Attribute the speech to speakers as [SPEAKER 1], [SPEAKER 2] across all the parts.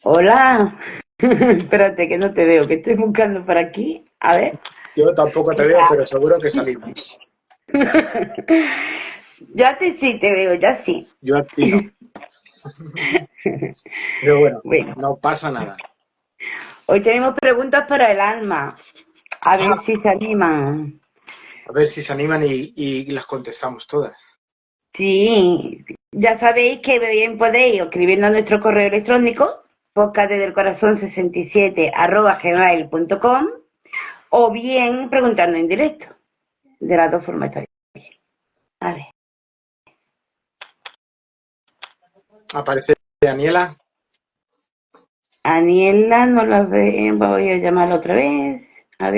[SPEAKER 1] Hola. Espérate que no te veo, que estoy buscando por aquí. A ver.
[SPEAKER 2] Yo tampoco te veo, pero seguro que salimos.
[SPEAKER 1] Yo a ti sí te veo, ya sí.
[SPEAKER 2] Yo a ti no. Pero bueno,
[SPEAKER 1] Bueno,
[SPEAKER 2] no pasa nada.
[SPEAKER 1] hoy tenemos preguntas para el alma. A ver
[SPEAKER 2] Ah,
[SPEAKER 1] si se animan.
[SPEAKER 2] a ver si se animan y las contestamos todas.
[SPEAKER 1] Sí, ya sabéis que bien podéis escribiendo a nuestro correo electrónico, podcastdelcorazon67@gmail.com, o bien preguntando en directo. De las dos formas está bien. A ver.
[SPEAKER 2] Aparece Daniela.
[SPEAKER 1] Aniela no la ve, voy a llamarla otra vez. A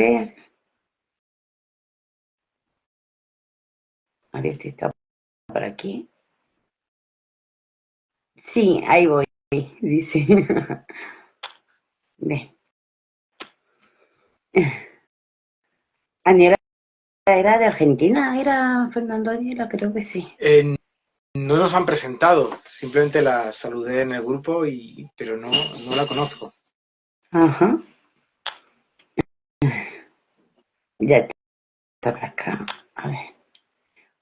[SPEAKER 1] ver si está por aquí. Sí, ahí voy, dice. Ve. Aniela era de Argentina, era Fernando Aniela, creo que sí.
[SPEAKER 2] eh, no nos han presentado, simplemente la saludé en el grupo, pero no la conozco.
[SPEAKER 1] Ajá, ya está por acá. A ver.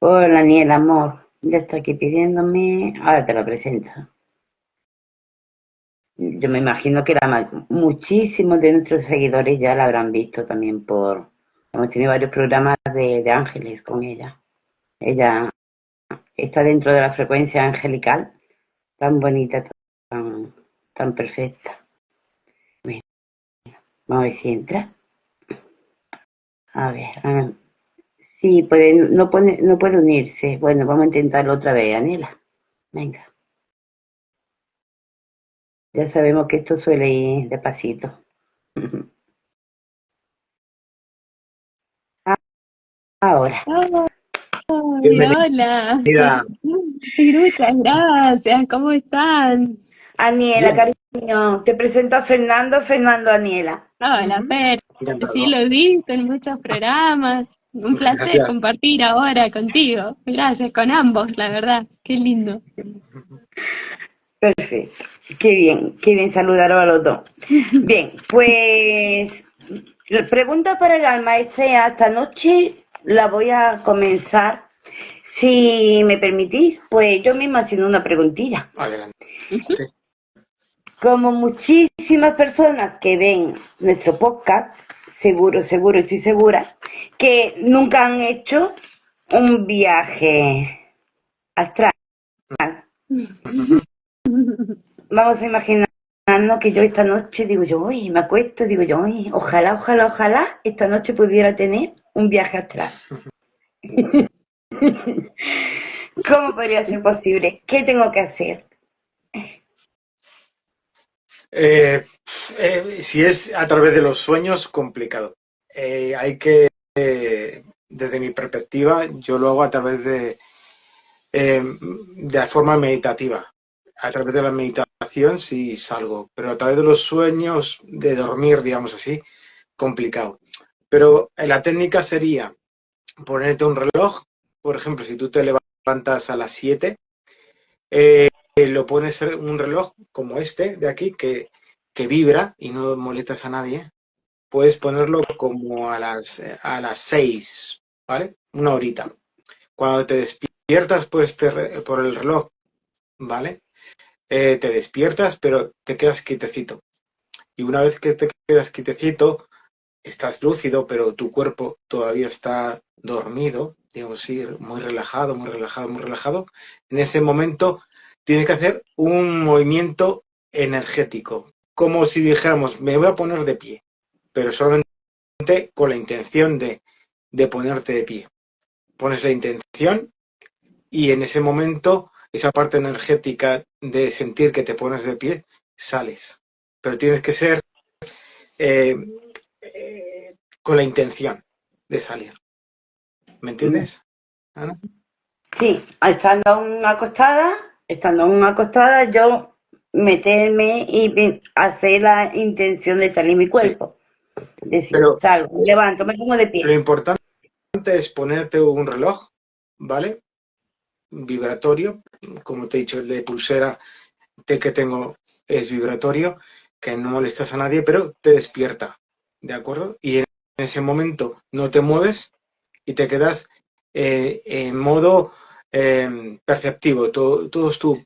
[SPEAKER 1] Hola, Aniela, amor. Ya está aquí pidiéndome. Ahora te lo presento. Yo me imagino que muchísimos de nuestros seguidores ya la habrán visto también por... Hemos tenido varios programas de ángeles con ella. Ella está dentro de la frecuencia angelical, tan bonita, tan perfecta. Bueno, vamos a ver si entra. A ver, sí, no puede unirse. Bueno, vamos a intentarlo otra vez, Anela. Venga, ya sabemos que esto suele ir despacito. Ahora,
[SPEAKER 2] Bienvenida.
[SPEAKER 1] sí.
[SPEAKER 3] Hola, muchas gracias, ¿cómo están?
[SPEAKER 1] Aniela,
[SPEAKER 2] Bien,
[SPEAKER 1] cariño, te presento a Fernando, Fernando Aniela.
[SPEAKER 3] Hola, Fer, sí
[SPEAKER 2] encantado.
[SPEAKER 3] lo he visto en muchos programas, un placer
[SPEAKER 2] Gracias.
[SPEAKER 3] compartir ahora contigo, gracias, con ambos, la verdad, qué lindo.
[SPEAKER 1] Perfecto, qué bien saludar a los dos. Bien, pues la pregunta para el alma esta noche la voy a comenzar. Si me permitís, pues yo misma haciendo una preguntilla.
[SPEAKER 2] Adelante.
[SPEAKER 3] Ujú.
[SPEAKER 1] Como muchísimas personas que ven nuestro podcast, seguro, estoy segura, que nunca han hecho un viaje astral. Vamos a imaginarnos que yo esta noche digo yo, uy, me acuesto, digo yo, uy, ojalá esta noche pudiera tener un viaje astral. ¿Cómo podría ser posible? ¿Qué tengo que hacer?
[SPEAKER 2] Si es a través de los sueños, complicado. Hay que, desde mi perspectiva, yo lo hago a través de forma meditativa. A través de la meditación sí salgo, pero a través de los sueños, de dormir, digamos así, complicado. Pero la técnica sería ponerte un reloj, por ejemplo, si tú te levantas a las 7, lo pones un reloj como este de aquí que vibra y no molestas a nadie. Puedes ponerlo como a las 6, ¿vale? Una horita. Cuando te despiertas pues por el reloj, ¿vale? Te despiertas, pero te quedas quietecito. Y una vez que te quedas quietecito, estás lúcido, pero tu cuerpo todavía está dormido, digamos así, muy relajado, muy relajado, muy relajado. En ese momento tienes que hacer un movimiento energético, como si dijéramos, me voy a poner de pie, pero solamente con la intención de ponerte de pie. Pones la intención y en ese momento esa parte energética de sentir que te pones de pie, sales. Pero tienes que ser eh, con la intención de salir. ¿Me entiendes, Ana?
[SPEAKER 1] Sí, estando aún acostada, yo meterme y hacer la intención de salir mi
[SPEAKER 2] Sí,
[SPEAKER 1] cuerpo. Es decir,
[SPEAKER 2] pero
[SPEAKER 1] salgo, levanto, me pongo de
[SPEAKER 2] lo
[SPEAKER 1] pie.
[SPEAKER 2] importante es ponerte un reloj, ¿vale? Vibratorio, como te he dicho, el de pulsera que tengo es vibratorio, que no molestas a nadie, pero te despierta, ¿de acuerdo? Y en ese momento no te mueves y te quedas en modo perceptivo, tú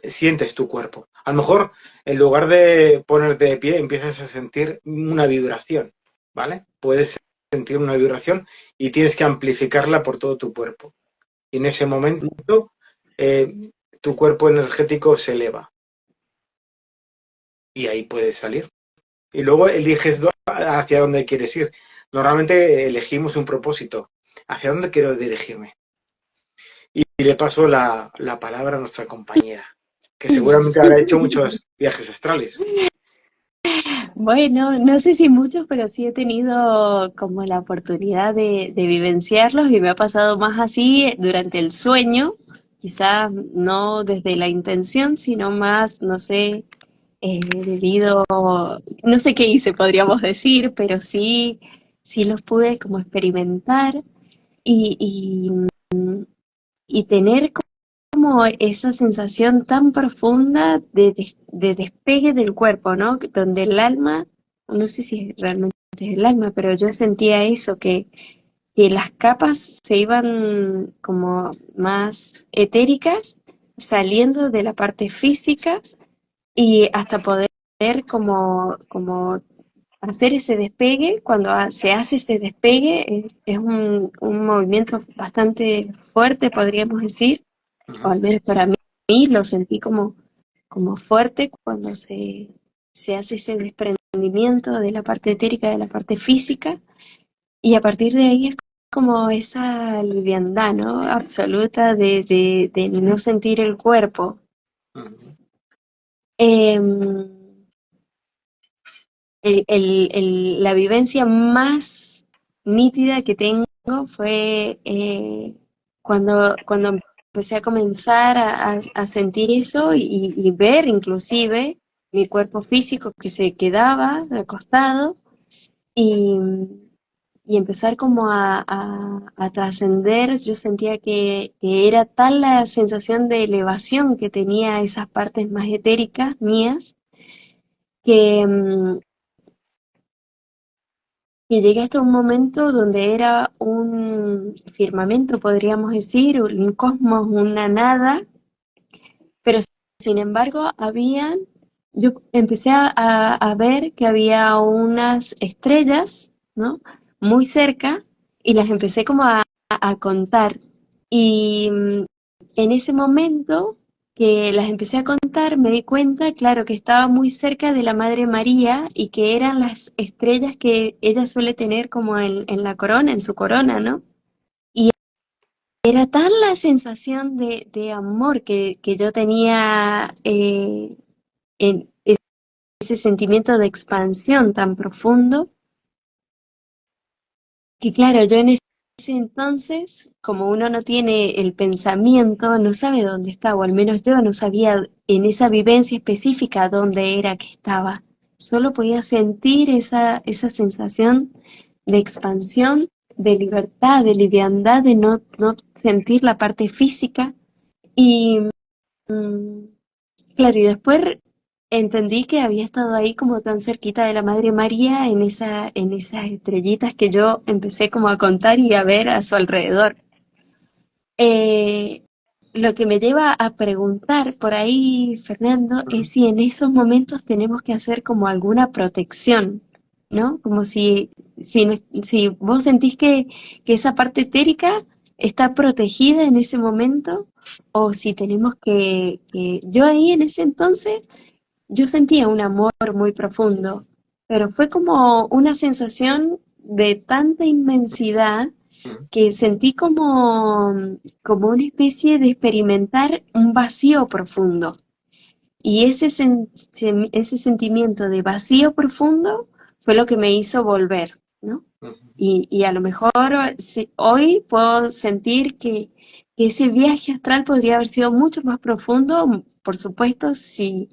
[SPEAKER 2] sientes tu cuerpo. A lo mejor, en lugar de ponerte de pie, empiezas a sentir una vibración, ¿vale? Puedes sentir una vibración y tienes que amplificarla por todo tu cuerpo. Y en ese momento, eh, tu cuerpo energético se eleva y ahí puedes salir. Y luego eliges hacia dónde quieres ir. Normalmente elegimos un propósito. ¿Hacia dónde quiero dirigirme? Y le paso la palabra a nuestra compañera, que seguramente habrá hecho muchos viajes astrales.
[SPEAKER 3] Bueno, no sé si muchos, pero sí he tenido como la oportunidad de vivenciarlos y me ha pasado más así durante el sueño, quizás no desde la intención, sino más, no sé, debido, no sé qué hice, podríamos decir, pero sí, sí los pude como experimentar y, y tener como esa sensación tan profunda de despegue del cuerpo, ¿no? Donde el alma, no sé si realmente es el alma, pero yo sentía eso, que las capas se iban como más etéricas, saliendo de la parte física y hasta poder como hacer ese despegue. Cuando se hace ese despegue, es un movimiento bastante fuerte, podríamos decir, o
[SPEAKER 2] Uh-huh.
[SPEAKER 3] al menos para mí lo sentí como fuerte cuando se hace ese desprendimiento de la parte etérica de la parte física, y a partir de ahí es como esa liviandad, ¿no? Absoluta de no sentir el cuerpo.
[SPEAKER 2] Uh-huh.
[SPEAKER 3] Em, la vivencia más nítida que tengo fue cuando empecé a comenzar a sentir eso y ver inclusive mi cuerpo físico que se quedaba acostado y, y empezar como a trascender. Yo sentía que era tal la sensación de elevación que tenía esas partes más etéricas mías que, y llegué hasta un momento donde era un firmamento, podríamos decir, un cosmos, una nada, pero sin embargo yo empecé a ver que había unas estrellas, ¿no? Muy cerca y las empecé como a contar. Y en ese momento que las empecé a contar, me di cuenta, claro, que estaba muy cerca de la Madre María y que eran las estrellas que ella suele tener como en la corona, en su corona, ¿no? Y era tal la sensación de amor que yo tenía en ese sentimiento de expansión tan profundo, que claro, yo en ese entonces, como uno no tiene el pensamiento, no sabe dónde está, o al menos yo no sabía en esa vivencia específica dónde era que estaba. Solo podía sentir esa sensación de expansión, de libertad, de liviandad, de no sentir la parte física. Y claro, y después entendí que había estado ahí como tan cerquita de la Madre María en esas estrellitas que yo empecé como a contar y a ver a su alrededor. Eh, lo que me lleva a preguntar por ahí, Fernando,
[SPEAKER 2] Uh-huh.
[SPEAKER 3] es si en esos momentos tenemos que hacer como alguna protección, ¿no? Como si vos sentís que esa parte etérica está protegida en ese momento, o si tenemos yo ahí en ese entonces yo sentía un amor muy profundo, pero fue como una sensación de tanta inmensidad
[SPEAKER 2] Uh-huh.
[SPEAKER 3] que sentí como una especie de experimentar un vacío profundo. Y ese sentimiento de vacío profundo fue lo que me hizo volver, ¿no?
[SPEAKER 2] Uh-huh.
[SPEAKER 3] Y a lo mejor hoy puedo sentir que ese viaje astral podría haber sido mucho más profundo, por supuesto, si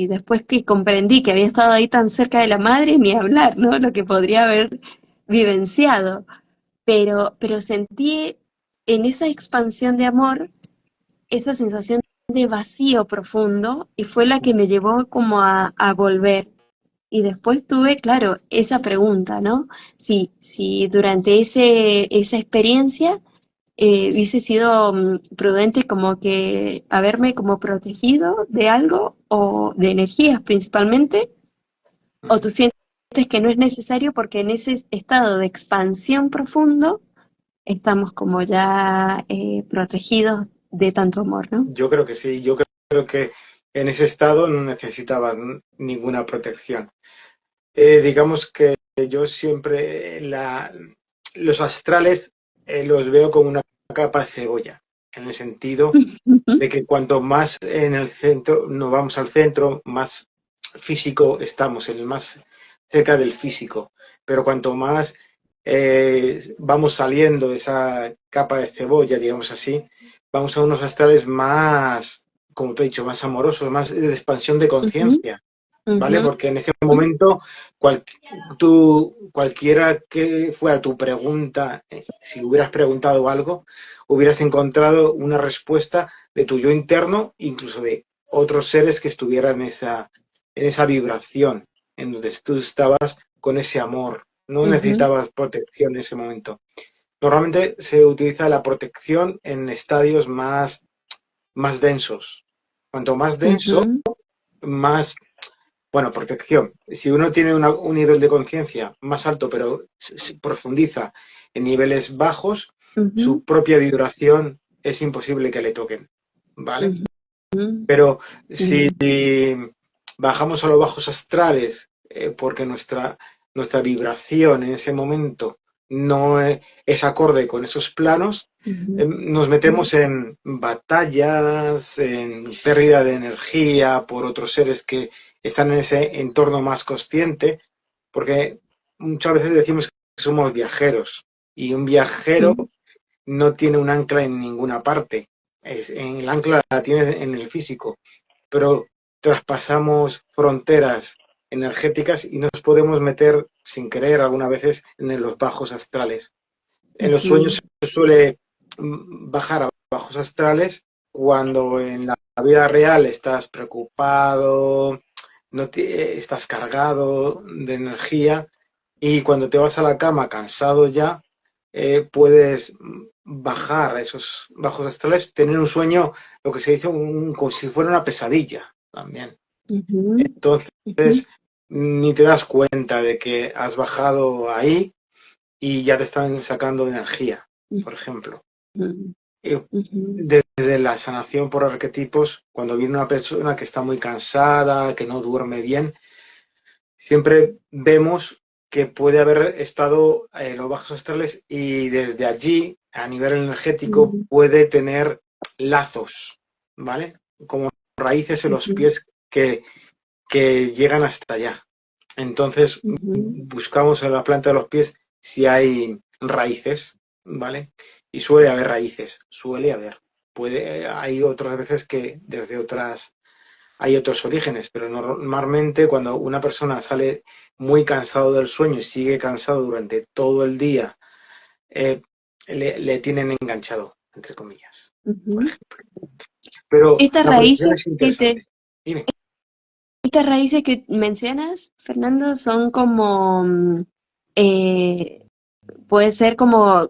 [SPEAKER 3] después que comprendí que había estado ahí tan cerca de la madre, ni hablar, ¿no? Lo que podría haber vivenciado. Pero sentí en esa expansión de amor esa sensación de vacío profundo y fue la que me llevó como a volver. Y después tuve, claro, esa pregunta, ¿no? Si durante esa experiencia hubiese sido prudente como que haberme como protegido de algo o de energías principalmente, o tú sientes que no es necesario porque en ese estado de expansión profundo estamos como ya protegidos de tanto amor, ¿no?
[SPEAKER 2] Yo creo que sí, yo creo que en ese estado no necesitabas ninguna protección. Digamos que yo siempre los astrales los veo como una capa de cebolla, en el sentido de que cuanto más en el centro, nos vamos al centro, más físico estamos, en el más cerca del físico. Pero cuanto más vamos saliendo de esa capa de cebolla, digamos así, vamos a unos astrales más, como te he dicho, más amorosos, más de expansión de
[SPEAKER 3] Ujú,
[SPEAKER 2] conciencia. ¿Vale?
[SPEAKER 3] ujú,
[SPEAKER 2] Porque en ese momento, cualquiera que fuera tu pregunta, si hubieras preguntado algo, hubieras encontrado una respuesta de tu yo interno, incluso de otros seres que estuvieran en esa vibración, en donde tú estabas con ese amor. No
[SPEAKER 3] ujú,
[SPEAKER 2] necesitabas protección en ese momento. Normalmente se utiliza la protección en estadios más densos. Cuanto más denso,
[SPEAKER 3] ujú,
[SPEAKER 2] más bueno, protección. Si uno tiene un nivel de conciencia más alto, pero se profundiza en niveles bajos,
[SPEAKER 3] ujú,
[SPEAKER 2] su propia vibración es imposible que le toquen, ¿vale?
[SPEAKER 3] ujú, ujú.
[SPEAKER 2] Pero si
[SPEAKER 3] Bien.
[SPEAKER 2] bajamos a los bajos astrales, porque nuestra vibración en ese momento no es acorde con esos planos,
[SPEAKER 3] Ujú,
[SPEAKER 2] nos metemos en batallas, en pérdida de energía por otros seres que están en ese entorno más consciente, porque muchas veces decimos que somos viajeros y un viajero
[SPEAKER 3] ujú,
[SPEAKER 2] no tiene un ancla en ninguna parte. El ancla la tiene en el físico, pero traspasamos fronteras energéticas y nos podemos meter sin querer algunas veces en los bajos astrales. En los sueños
[SPEAKER 3] ujú,
[SPEAKER 2] se suele bajar a bajos astrales cuando en la vida real estás preocupado, no estás cargado de energía y cuando te vas a la cama cansado ya, puedes bajar a esos bajos astrales, tener un sueño, lo que se dice, como si fuera una pesadilla también.
[SPEAKER 3] ujú, ujú,
[SPEAKER 2] Entonces, ni te das cuenta de que has bajado ahí y ya te están sacando energía, por ejemplo.
[SPEAKER 3] ujú,
[SPEAKER 2] Y
[SPEAKER 3] ujú,
[SPEAKER 2] desde la sanación por arquetipos, cuando viene una persona que está muy cansada, que no duerme bien, siempre vemos que puede haber estado en los bajos astrales y desde allí, a nivel energético,
[SPEAKER 3] ujú,
[SPEAKER 2] puede tener lazos, ¿vale? Como raíces en los
[SPEAKER 3] ujú,
[SPEAKER 2] pies que llegan hasta allá. Entonces,
[SPEAKER 3] ujú,
[SPEAKER 2] buscamos en la planta de los pies si hay raíces, ¿vale? Y suele haber raíces, suele haber. Hay otras veces que desde otras hay otros orígenes, pero normalmente cuando una persona sale muy cansado del sueño y sigue cansado durante todo el día, eh, le tienen enganchado, entre comillas, por
[SPEAKER 3] ujú.
[SPEAKER 2] ejemplo. Pero
[SPEAKER 3] Estas
[SPEAKER 2] la protección
[SPEAKER 3] raíces
[SPEAKER 2] es
[SPEAKER 3] que te,
[SPEAKER 2] interesante. Dime.
[SPEAKER 3] estas raíces que mencionas, Fernando, son como, eh, puede ser como,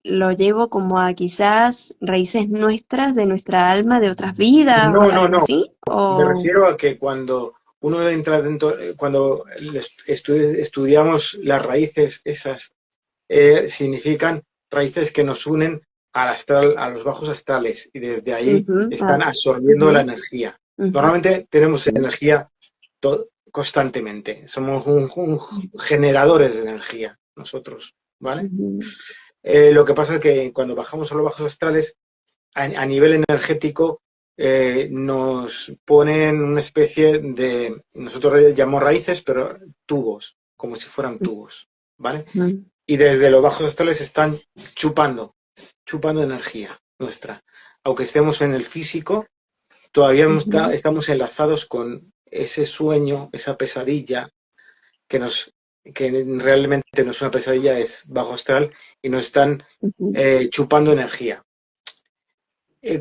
[SPEAKER 3] lo llevo como a quizás raíces nuestras, de nuestra alma, de otras vidas, o
[SPEAKER 2] No, no,
[SPEAKER 3] algo
[SPEAKER 2] no.
[SPEAKER 3] así,
[SPEAKER 2] Me
[SPEAKER 3] o...
[SPEAKER 2] refiero a que cuando uno entra dentro, cuando estudiamos las raíces esas, significan raíces que nos unen al astral, a los bajos astrales, y desde ahí
[SPEAKER 3] Ujú,
[SPEAKER 2] están
[SPEAKER 3] ujú,
[SPEAKER 2] absorbiendo la energía.
[SPEAKER 3] ujú,
[SPEAKER 2] Normalmente tenemos energía constantemente, somos generadores de energía nosotros, ¿vale?
[SPEAKER 3] ujú,
[SPEAKER 2] Lo que pasa es que cuando bajamos a los bajos astrales, a nivel energético, nos ponen una especie de, nosotros le llamamos raíces, pero tubos, como si fueran tubos, ¿vale?
[SPEAKER 3] ujú,
[SPEAKER 2] Y desde los bajos astrales están chupando energía nuestra. Aunque estemos en el físico, todavía
[SPEAKER 3] ujú,
[SPEAKER 2] estamos enlazados con ese sueño, esa pesadilla que que realmente no es una pesadilla, es bajo astral y nos están
[SPEAKER 3] ujú,
[SPEAKER 2] chupando energía.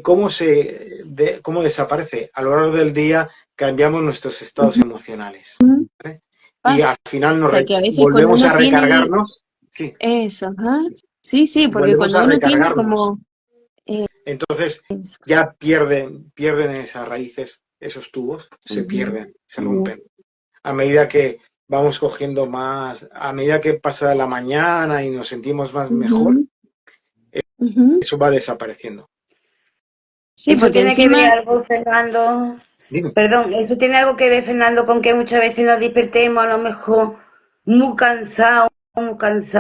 [SPEAKER 2] cómo desaparece. A lo largo del día cambiamos nuestros estados emocionales. ¿Vale? Y
[SPEAKER 3] Pasa
[SPEAKER 2] al final
[SPEAKER 3] que a veces cuando
[SPEAKER 2] volvemos
[SPEAKER 3] uno
[SPEAKER 2] a
[SPEAKER 3] tiene
[SPEAKER 2] recargarnos. Sí,
[SPEAKER 3] eso, ajá. Sí, sí, porque
[SPEAKER 2] volvemos
[SPEAKER 3] cuando
[SPEAKER 2] a
[SPEAKER 3] uno tiene
[SPEAKER 2] recargarnos.
[SPEAKER 3] como eh,
[SPEAKER 2] Entonces
[SPEAKER 3] eso,
[SPEAKER 2] ya pierden esas raíces, esos tubos, se
[SPEAKER 3] ujú,
[SPEAKER 2] pierden, se rompen. A medida que vamos cogiendo más, a medida que pasa la mañana y nos sentimos más mejor,
[SPEAKER 3] ujú, ujú.
[SPEAKER 2] eso va desapareciendo.
[SPEAKER 3] Sí,
[SPEAKER 1] Eso
[SPEAKER 3] porque
[SPEAKER 1] tiene que ver
[SPEAKER 3] encima,
[SPEAKER 1] algo, Fernando,
[SPEAKER 2] Dime.
[SPEAKER 1] perdón, eso tiene algo que ver, Fernando, con que muchas veces nos despertemos a lo mejor muy cansados,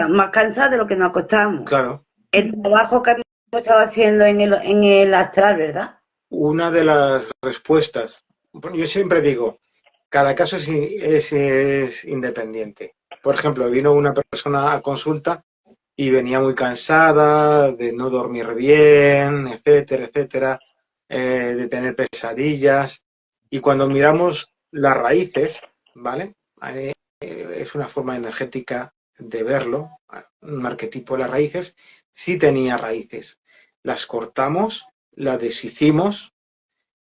[SPEAKER 1] más cansados de lo que nos acostamos.
[SPEAKER 2] Claro,
[SPEAKER 1] El trabajo que hemos estado haciendo en el astral, ¿verdad?
[SPEAKER 2] una de las respuestas, yo siempre digo, cada caso es independiente. Por ejemplo, vino una persona a consulta y venía muy cansada de no dormir bien, etcétera, etcétera, de tener pesadillas. Y cuando miramos las raíces, ¿vale? Es una forma energética de verlo, un arquetipo de las raíces, sí tenía raíces. Las cortamos, las deshicimos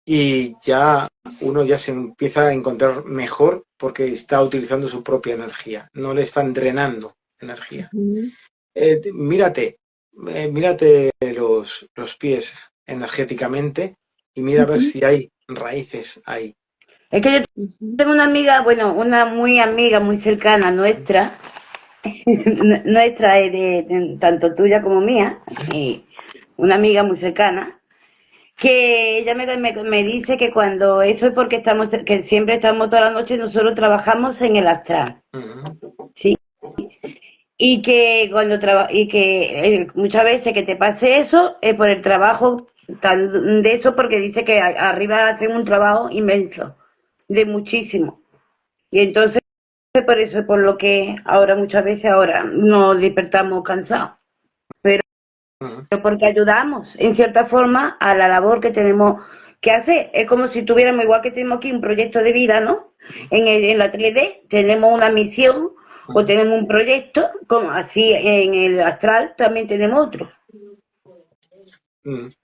[SPEAKER 2] y ya uno ya se empieza a encontrar mejor porque está utilizando su propia energía, no le están drenando energía.
[SPEAKER 3] ujú,
[SPEAKER 2] Mírate los pies energéticamente y mira a ver
[SPEAKER 3] ujú,
[SPEAKER 2] si hay raíces ahí.
[SPEAKER 1] Es que yo
[SPEAKER 3] ujú,
[SPEAKER 1] tengo una amiga, bueno, una muy amiga, muy cercana nuestra, nuestra es tanto tuya como mía, y una amiga muy cercana, que ella me dice que cuando eso es porque que siempre estamos toda la noche, nosotros trabajamos en el astral,
[SPEAKER 2] Uh -huh.
[SPEAKER 1] ¿sí? Y que muchas veces que te pase eso es por el trabajo de eso, porque dice que arriba hacen un trabajo inmenso, de muchísimo. Y entonces por eso es por lo que ahora muchas veces ahora nos despertamos cansados, pero
[SPEAKER 2] Uh -huh.
[SPEAKER 1] porque ayudamos en cierta forma a la labor que tenemos que hacer. Es como si tuviéramos, igual que tenemos aquí un proyecto de vida, ¿no? En la 3D tenemos una misión o tenemos un proyecto, como así en el astral también tenemos otro.
[SPEAKER 2] Uh -huh.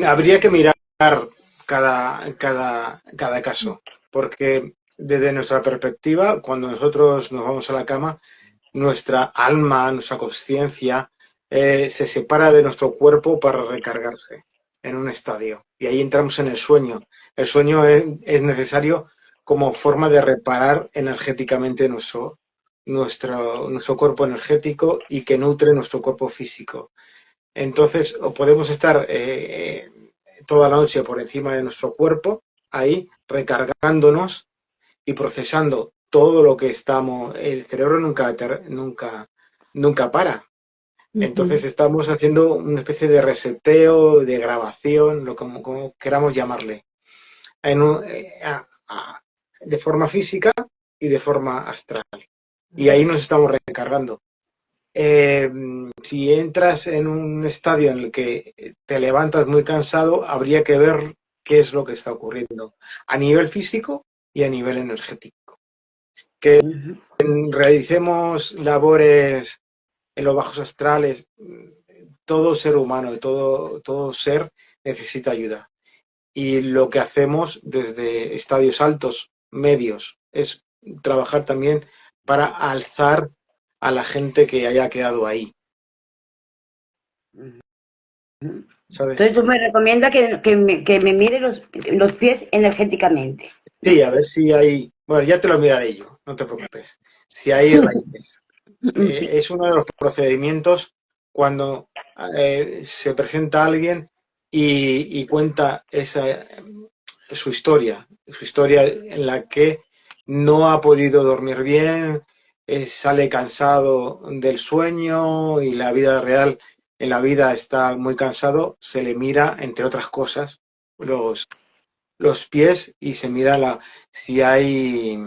[SPEAKER 2] Habría que mirar cada caso, porque desde nuestra perspectiva, cuando nosotros nos vamos a la cama, nuestra alma, nuestra conciencia, se separa de nuestro cuerpo para recargarse en un estadio. Y ahí entramos en el sueño. El sueño es necesario como forma de reparar energéticamente nuestro cuerpo energético y que nutre nuestro cuerpo físico. Entonces, o podemos estar toda la noche por encima de nuestro cuerpo, ahí recargándonos y procesando todo lo que estamos. El cerebro nunca para. Entonces
[SPEAKER 3] ujú,
[SPEAKER 2] estamos haciendo una especie de reseteo, de grabación, como queramos llamarle, en de forma física y de forma astral. Y ahí nos estamos recargando. Eh, si entras en un estadio en el que te levantas muy cansado, habría que ver qué es lo que está ocurriendo a nivel físico y a nivel energético. Que
[SPEAKER 1] Ujú.
[SPEAKER 2] realicemos labores en los bajos astrales, todo ser humano, todo ser necesita ayuda. Y lo que hacemos desde estadios altos, medios, es trabajar también para alzar a la gente que haya quedado ahí,
[SPEAKER 1] Entonces
[SPEAKER 2] ¿sabes?
[SPEAKER 1] tú me recomiendas que me mire los pies energéticamente.
[SPEAKER 2] Sí, a ver si hay, bueno, ya te lo miraré yo, no te preocupes, si hay raíces. Es uno de los procedimientos cuando se presenta alguien y cuenta su historia en la que no ha podido dormir bien, sale cansado del sueño y la vida real, en la vida está muy cansado, se le mira, entre otras cosas, los pies y se mira si hay,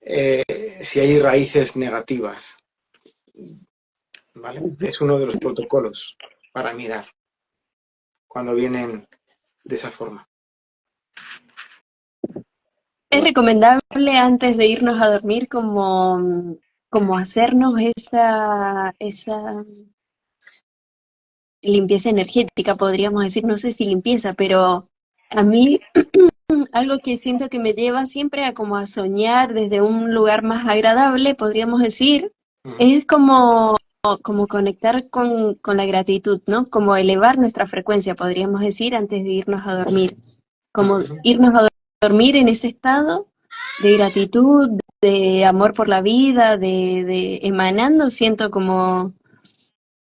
[SPEAKER 2] eh, si hay raíces negativas. ¿Vale? Es uno de los protocolos para mirar cuando vienen de esa forma.
[SPEAKER 3] es recomendable antes de irnos a dormir como hacernos limpieza energética, podríamos decir, no sé si limpieza, pero a mí algo que siento que me lleva siempre a como a soñar desde un lugar más agradable, podríamos decir,
[SPEAKER 2] Ujú,
[SPEAKER 3] es como conectar con la gratitud, ¿no? Como elevar nuestra frecuencia, podríamos decir, antes de irnos a dormir. Como
[SPEAKER 2] ujú.
[SPEAKER 3] irnos a dormir en ese estado de gratitud, de amor por la vida, de emanando, siento como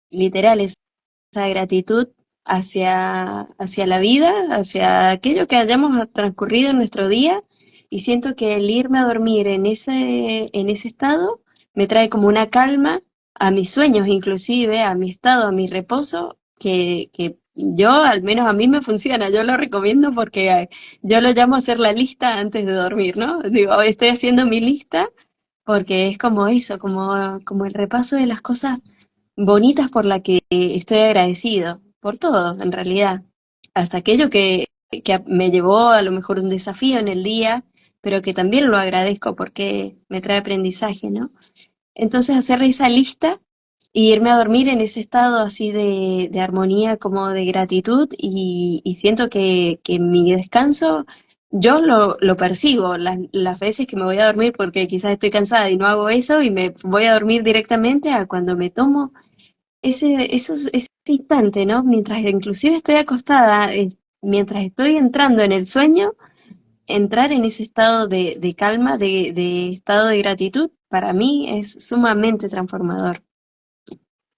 [SPEAKER 3] literal esa gratitud hacia la vida, hacia aquello que hayamos transcurrido en nuestro día, y siento que el irme a dormir en ese estado me trae como una calma a mis sueños, inclusive a mi estado, a mi reposo, que yo, al menos a mí me funciona, yo lo recomiendo porque yo lo llamo hacer la lista antes de dormir, ¿no? Digo, estoy haciendo mi lista porque es como eso, como el repaso de las cosas bonitas por la que estoy agradecido, por todo, en realidad. Hasta aquello que me llevó a lo mejor un desafío en el día, pero que también lo agradezco porque me trae aprendizaje, ¿no? Entonces hacer esa lista y irme a dormir en ese estado así de armonía, como de gratitud, y siento que mi descanso, yo lo percibo las veces que me voy a dormir porque quizás estoy cansada y no hago eso y me voy a dormir directamente a cuando me tomo ese instante, ¿no? Mientras inclusive estoy acostada, mientras estoy entrando en el sueño, entrar en ese estado de calma, de estado de gratitud, para mí es sumamente transformador.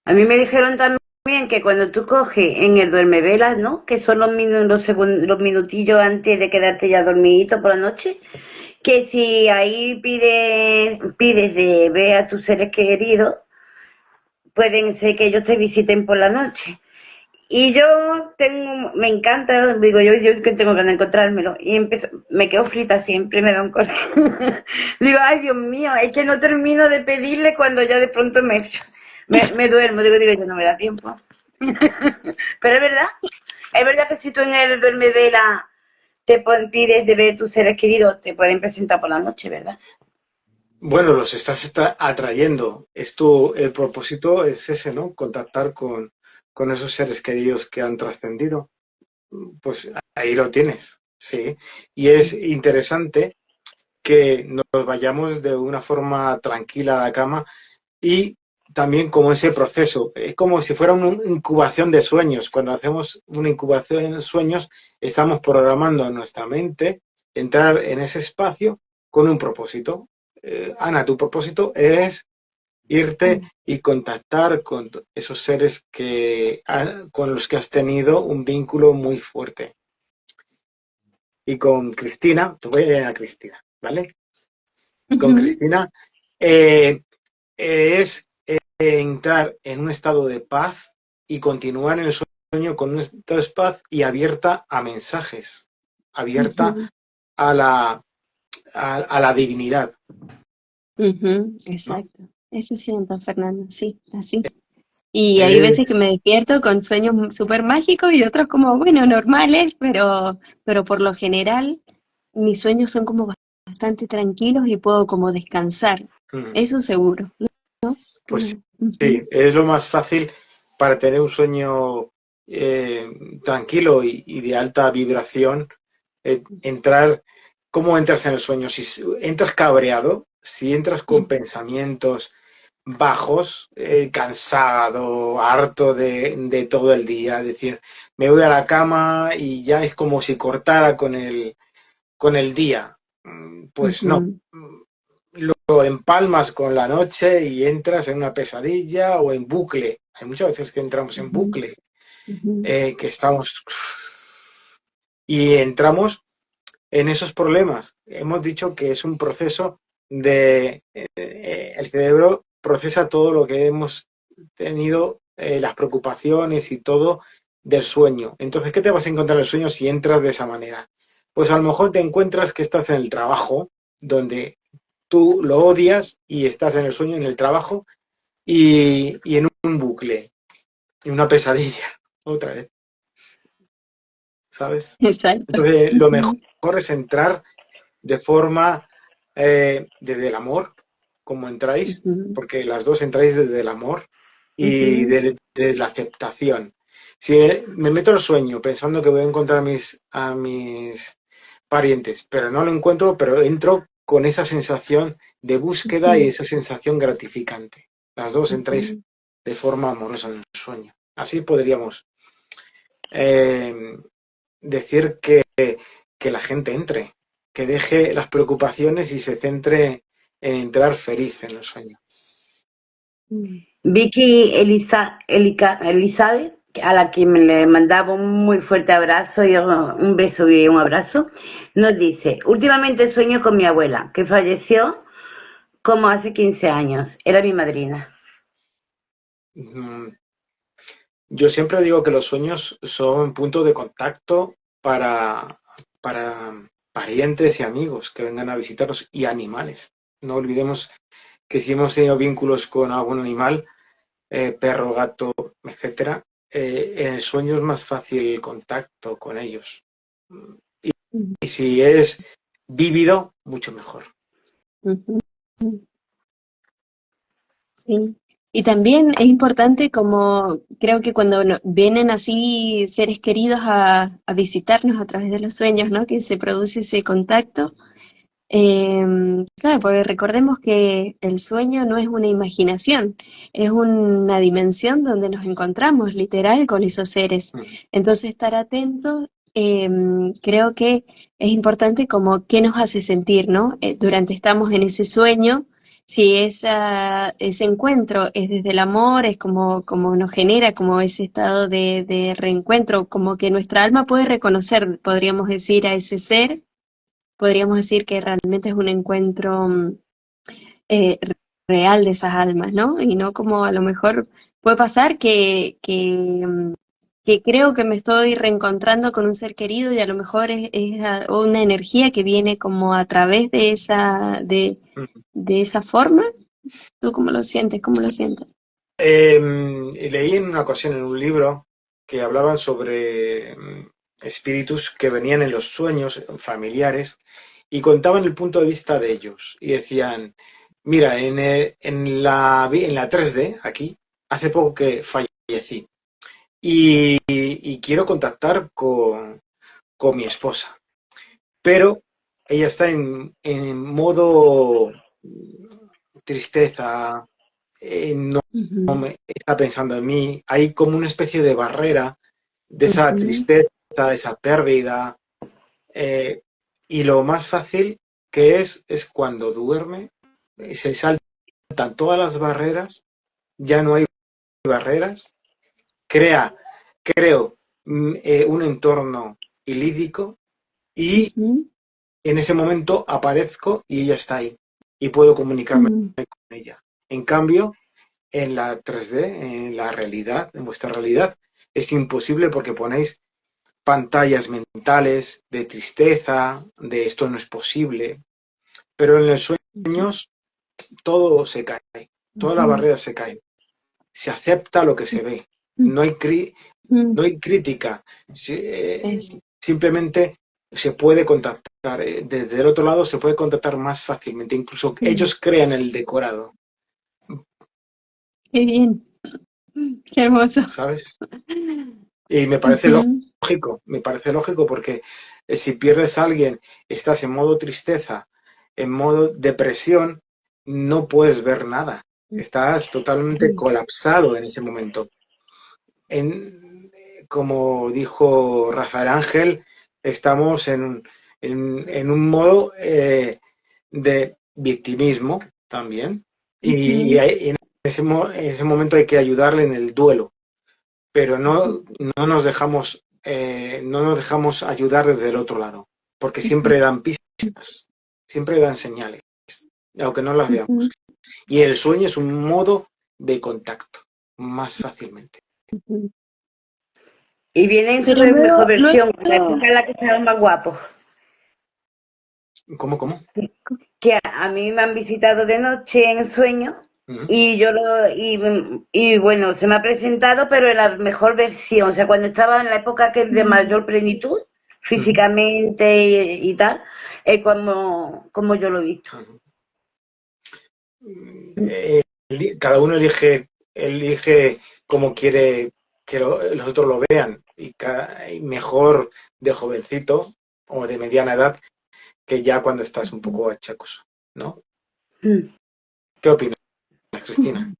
[SPEAKER 1] A mí me dijeron también que cuando tú coges en el duermevelas, ¿no? Que son los minutillos antes de quedarte ya dormidito por la noche, que si ahí pides de ver a tus seres queridos, pueden ser que ellos te visiten por la noche. Y me encanta, digo yo que tengo ganas de encontrármelo. Y me quedo frita siempre, me da un coraje. Digo, ay Dios mío, es que no termino de pedirle cuando ya de pronto me duermo. Digo, yo no me da tiempo. Pero es verdad que si tú en el duerme vela pides de ver tus seres queridos, te pueden presentar por la noche, ¿verdad?
[SPEAKER 2] Bueno, los estás atrayendo. El propósito es ese, ¿no? Contactar con esos seres queridos que han trascendido. Pues ahí lo tienes, sí. Y es interesante que nos vayamos de una forma tranquila a la cama y también como ese proceso, es como si fuera una incubación de sueños. Cuando hacemos una incubación de sueños, estamos programando a nuestra mente entrar en ese espacio con un propósito. Ana, tu propósito es irte
[SPEAKER 3] Mm.
[SPEAKER 2] y contactar con esos seres con los que has tenido un vínculo muy fuerte. Y con Cristina, te voy a llamar a Cristina, ¿vale? Con
[SPEAKER 3] Ujú.
[SPEAKER 2] Cristina es entrar en un estado de paz y continuar en el sueño con un estado de paz y abierta a mensajes, abierta
[SPEAKER 3] Ujú,
[SPEAKER 2] a la divinidad,
[SPEAKER 3] ujú,
[SPEAKER 2] ¿no?
[SPEAKER 3] exacto. Eso siento, Fernando, sí, así. Y hay veces
[SPEAKER 2] Es,
[SPEAKER 3] que me despierto con sueños súper mágicos y otros como, bueno, normales, pero por lo general mis sueños son como bastante tranquilos y puedo como descansar. Eso seguro, ¿no?
[SPEAKER 2] pues
[SPEAKER 3] Ujú,
[SPEAKER 2] sí, es lo más fácil para tener un sueño tranquilo y de alta vibración. Entrar, ¿cómo entras en el sueño? Si entras cabreado, si entras con pensamientos bajos, cansado, harto de todo el día, es decir, me voy a la cama y ya es como si cortara con el día. Pues no,
[SPEAKER 3] ujú,
[SPEAKER 2] lo empalmas con la noche y entras en una pesadilla o en bucle. Hay muchas veces que entramos en
[SPEAKER 3] ujú,
[SPEAKER 2] bucle,
[SPEAKER 3] ujú,
[SPEAKER 2] que estamos y entramos en esos problemas. Hemos dicho que es un proceso el cerebro procesa todo lo que hemos tenido, las preocupaciones y todo del sueño. Entonces, ¿qué te vas a encontrar en el sueño si entras de esa manera? Pues a lo mejor te encuentras que estás en el trabajo, donde tú lo odias y estás en el sueño, en el trabajo y en un bucle, en una pesadilla, otra vez, ¿sabes?
[SPEAKER 3] exacto.
[SPEAKER 2] Entonces, lo mejor
[SPEAKER 3] Ujú,
[SPEAKER 2] es entrar de forma desde el amor, como entráis,
[SPEAKER 3] ujú,
[SPEAKER 2] porque las dos entráis desde el amor y
[SPEAKER 3] ujú,
[SPEAKER 2] desde la aceptación. Si me meto al sueño pensando que voy a encontrar a mis parientes, pero no lo encuentro, pero entro con esa sensación de búsqueda y
[SPEAKER 3] Ujú,
[SPEAKER 2] esa sensación gratificante. Las dos entráis
[SPEAKER 3] ujú.
[SPEAKER 2] de forma amorosa en el sueño. Así podríamos eh, decir que la gente entre, que deje las preocupaciones y se centre en entrar feliz en el sueño.
[SPEAKER 3] Mm.
[SPEAKER 1] Vicky Elizabeth, a la que le mandaba un muy fuerte abrazo y un beso y un abrazo, nos dice, últimamente sueño con mi abuela, que falleció como hace 15 años. Era mi madrina.
[SPEAKER 2] Mm, Yo siempre digo que los sueños son punto de contacto para parientes y amigos que vengan a visitarnos y animales. No olvidemos que si hemos tenido vínculos con algún animal, perro, gato, etcétera, en el sueño es más fácil el contacto con ellos.
[SPEAKER 3] Ujú,
[SPEAKER 2] Y si es vívido, mucho mejor.
[SPEAKER 3] ujú. Sí. Y también es importante como creo que cuando vienen así seres queridos a visitarnos a través de los sueños, ¿no? Que se produce ese contacto. Claro, porque recordemos que el sueño no es una imaginación, es una dimensión donde nos encontramos literal con esos seres. Entonces, estar atentos, creo que es importante como qué nos hace sentir, ¿no? Durante estamos en ese sueño, si ese encuentro es desde el amor, es como nos genera como ese estado de reencuentro, como que nuestra alma puede reconocer, podríamos decir, a ese ser. Podríamos decir que realmente es un encuentro eh, real de esas almas, ¿no? Y no como a lo mejor puede pasar que creo que me estoy reencontrando con un ser querido y a lo mejor es una energía que viene como a través de esa forma. ¿Tú cómo lo sientes? ¿Cómo lo sientes?
[SPEAKER 2] Leí en una ocasión en un libro que hablaban sobre espíritus que venían en los sueños familiares y contaban el punto de vista de ellos y decían, mira, en la 3D, aquí, hace poco que fallecí y quiero contactar con mi esposa, pero ella está en modo tristeza, no
[SPEAKER 3] Ujú,
[SPEAKER 2] está pensando en mí, hay como una especie de barrera de esa
[SPEAKER 3] ujú,
[SPEAKER 2] tristeza, esa pérdida, eh, y lo más fácil que es cuando duerme, se saltan todas las barreras, ya no hay barreras, crea, creo, un entorno ilídico y
[SPEAKER 3] ujú,
[SPEAKER 2] en ese momento aparezco y ella está ahí y puedo comunicarme
[SPEAKER 3] ujú,
[SPEAKER 2] con ella. En cambio, en la 3D, en la realidad, en vuestra realidad, es imposible porque ponéis pantallas mentales de tristeza, de esto no es posible, pero en los sueños todo se cae, todas las
[SPEAKER 3] ujú,
[SPEAKER 2] barreras se caen, se acepta lo que se ve,
[SPEAKER 3] ujú,
[SPEAKER 2] no hay,
[SPEAKER 3] ujú.
[SPEAKER 2] no hay crítica,
[SPEAKER 3] Eso.
[SPEAKER 2] simplemente se puede contactar, desde el otro lado se puede contactar más fácilmente, incluso
[SPEAKER 3] Mm,
[SPEAKER 2] ellos crean el decorado,
[SPEAKER 3] qué bien, qué hermoso.
[SPEAKER 2] ¿sabes? Y
[SPEAKER 3] Ujú,
[SPEAKER 2] me parece lógico porque si pierdes a alguien, estás en modo tristeza, en modo depresión, no puedes ver nada. Estás totalmente
[SPEAKER 3] ujú,
[SPEAKER 2] colapsado en ese momento. Como dijo Rafael Ángel, estamos en un modo de victimismo también. Y
[SPEAKER 3] ujú,
[SPEAKER 2] en ese momento hay que ayudarle en el duelo, pero
[SPEAKER 3] ujú,
[SPEAKER 2] no nos dejamos ayudar desde el otro lado, porque
[SPEAKER 3] ujú,
[SPEAKER 2] siempre dan pistas, siempre dan señales, aunque no las veamos.
[SPEAKER 3] ujú,
[SPEAKER 2] Y el sueño es un modo de contacto, más fácilmente.
[SPEAKER 3] ujú.
[SPEAKER 1] Y viene en su
[SPEAKER 3] Pero
[SPEAKER 1] mejor
[SPEAKER 3] luego,
[SPEAKER 1] versión, la época en la que estaban más guapos.
[SPEAKER 2] ¿Cómo, cómo?
[SPEAKER 1] Que a mí me han visitado de noche en el sueño
[SPEAKER 2] Ujú,
[SPEAKER 1] y y bueno, se me ha presentado, pero en la mejor versión, o sea, cuando estaba en la época que de
[SPEAKER 3] mm,
[SPEAKER 1] mayor plenitud,
[SPEAKER 2] ujú,
[SPEAKER 1] físicamente y tal, es como yo lo he visto.
[SPEAKER 2] ujú. Cada uno elige cómo quiere que los otros lo vean y mejor de jovencito o de mediana edad que ya cuando estás un poco achacoso, ¿no?
[SPEAKER 1] Mm.
[SPEAKER 2] ¿Qué opinas, Cristina?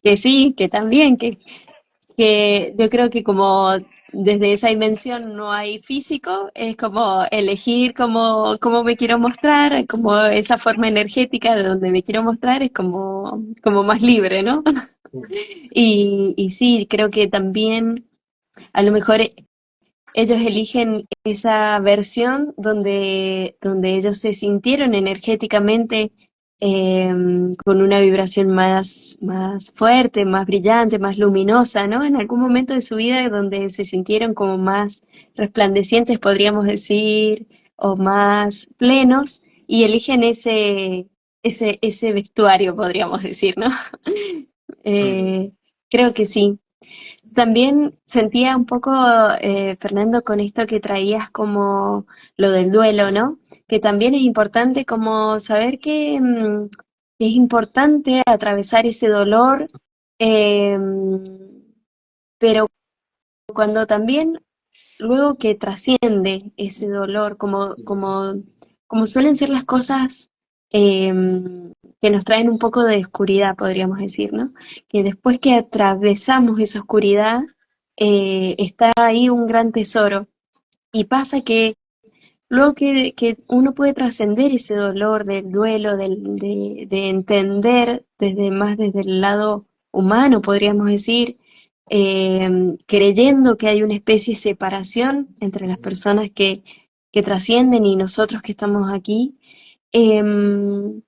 [SPEAKER 3] Que sí, que también, que yo creo que como desde esa dimensión no hay físico, es como elegir cómo me quiero mostrar, como esa forma energética de donde me quiero mostrar es como más libre, ¿no? Y sí, creo que también a lo mejor ellos eligen esa versión donde ellos se sintieron energéticamente eh, con una vibración más fuerte, más brillante, más luminosa, ¿no? En algún momento de su vida donde se sintieron como más resplandecientes, podríamos decir, o más plenos, y eligen ese vestuario, podríamos decir, ¿no? Eh, creo que sí. También sentía un poco, Fernando, con esto que traías como lo del duelo, ¿no? Que también es importante como saber que es importante atravesar ese dolor, eh, pero cuando también luego que trasciende ese dolor, como suelen ser las cosas eh, que nos traen un poco de oscuridad, podríamos decir, ¿no? Que después que atravesamos esa oscuridad, está ahí un gran tesoro. Y pasa que luego que uno puede trascender ese dolor del duelo, de entender desde el lado humano, podríamos decir, creyendo que hay una especie de separación entre las personas que trascienden y nosotros que estamos aquí, em,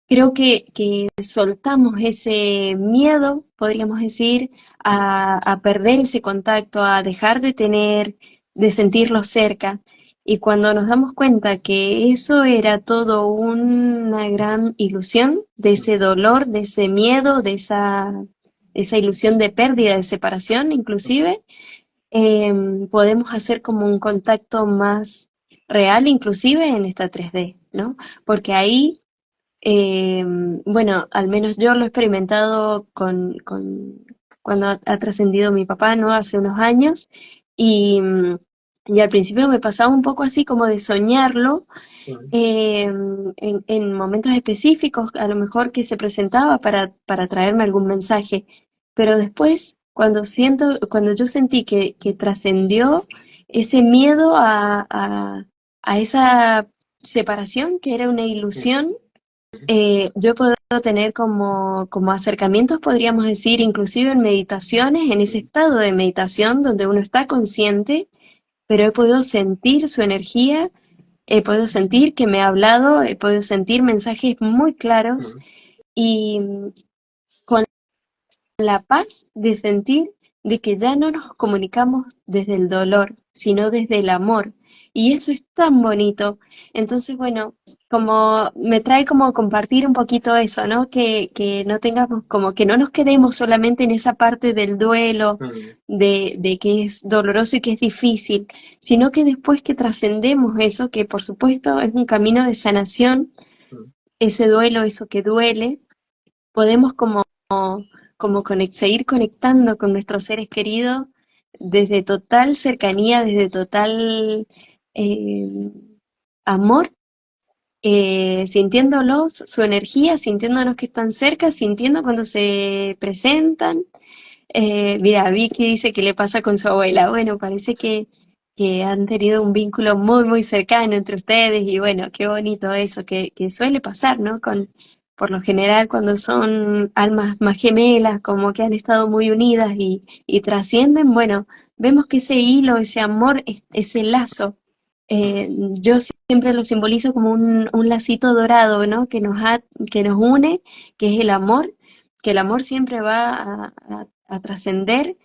[SPEAKER 3] creo que soltamos ese miedo, podríamos decir, a perder ese contacto, a dejar de sentirlo cerca. Y cuando nos damos cuenta que eso era todo una gran ilusión, de ese dolor, de ese miedo, esa ilusión de pérdida, de separación, inclusive, podemos hacer como un contacto más real, inclusive en esta 3D, ¿no? Porque ahí bueno, al menos yo lo he experimentado cuando ha trascendido mi papá, ¿no? Hace unos años, y, y al principio me pasaba un poco así como de soñarlo en momentos específicos, a lo mejor que se presentaba para traerme algún mensaje, pero después, cuando yo sentí que trascendió ese miedo a esa separación, que era una ilusión, yo puedo tener como acercamientos, podríamos decir, inclusive en meditaciones, en ese estado de meditación donde uno está consciente, pero he podido sentir su energía, he podido sentir que me ha hablado, he podido sentir mensajes muy claros y con la paz de sentir de que ya no nos comunicamos desde el dolor, sino desde el amor. Y eso es tan bonito. Entonces, bueno, como me trae como compartir un poquito eso, ¿no? Que no tengamos, como que no nos quedemos solamente en esa parte del duelo, de que es doloroso y que es difícil, sino que después que trascendemos eso, que por supuesto es un camino de sanación, ese duelo, eso que duele, podemos seguir conectando con nuestros seres queridos desde total cercanía, desde total eh, amor, sintiéndolos, su energía, sintiéndonos que están cerca, sintiendo cuando se presentan. Mira, Vicky dice que le pasa con su abuela. Bueno, parece que han tenido un vínculo muy, muy cercano entre ustedes y bueno, qué bonito eso, que suele pasar, ¿no? Por lo general, cuando son almas más gemelas, como que han estado muy unidas y trascienden, bueno, vemos que ese hilo, ese amor, ese lazo, yo siempre lo simbolizo como un lacito dorado, ¿no? Que nos une, que es el amor, que el amor siempre va a trascender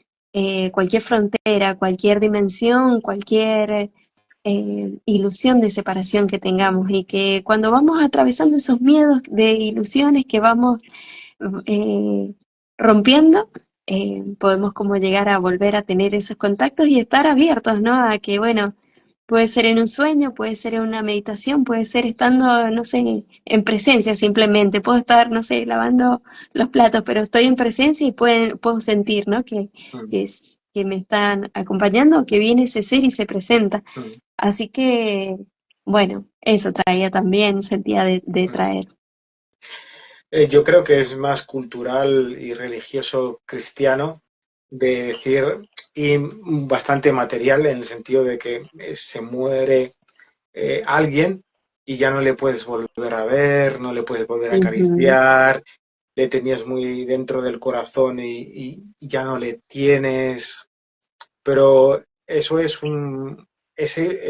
[SPEAKER 3] cualquier frontera, cualquier dimensión, cualquier ilusión de separación que tengamos y que cuando vamos atravesando esos miedos de ilusiones que vamos eh, rompiendo, podemos como llegar a volver a tener esos contactos y estar abiertos, ¿no? A que, bueno, Puede ser en un sueño, puede ser en una meditación, puede ser estando, no sé, en presencia simplemente. Puedo estar, no sé, lavando los platos, pero estoy en presencia y puedo sentir, ¿no?
[SPEAKER 2] Mm,
[SPEAKER 3] Que me están acompañando, que viene ese ser y se presenta.
[SPEAKER 2] mm,
[SPEAKER 3] Así que, bueno, eso traía también, sentía de
[SPEAKER 2] mm.
[SPEAKER 3] traer.
[SPEAKER 2] Yo creo que es más cultural y religioso cristiano de decir, y bastante material en el sentido de que se muere alguien y ya no le puedes volver a ver, no le puedes volver a
[SPEAKER 3] Ujú,
[SPEAKER 2] acariciar, le tenías muy dentro del corazón y ya no le tienes, pero eso es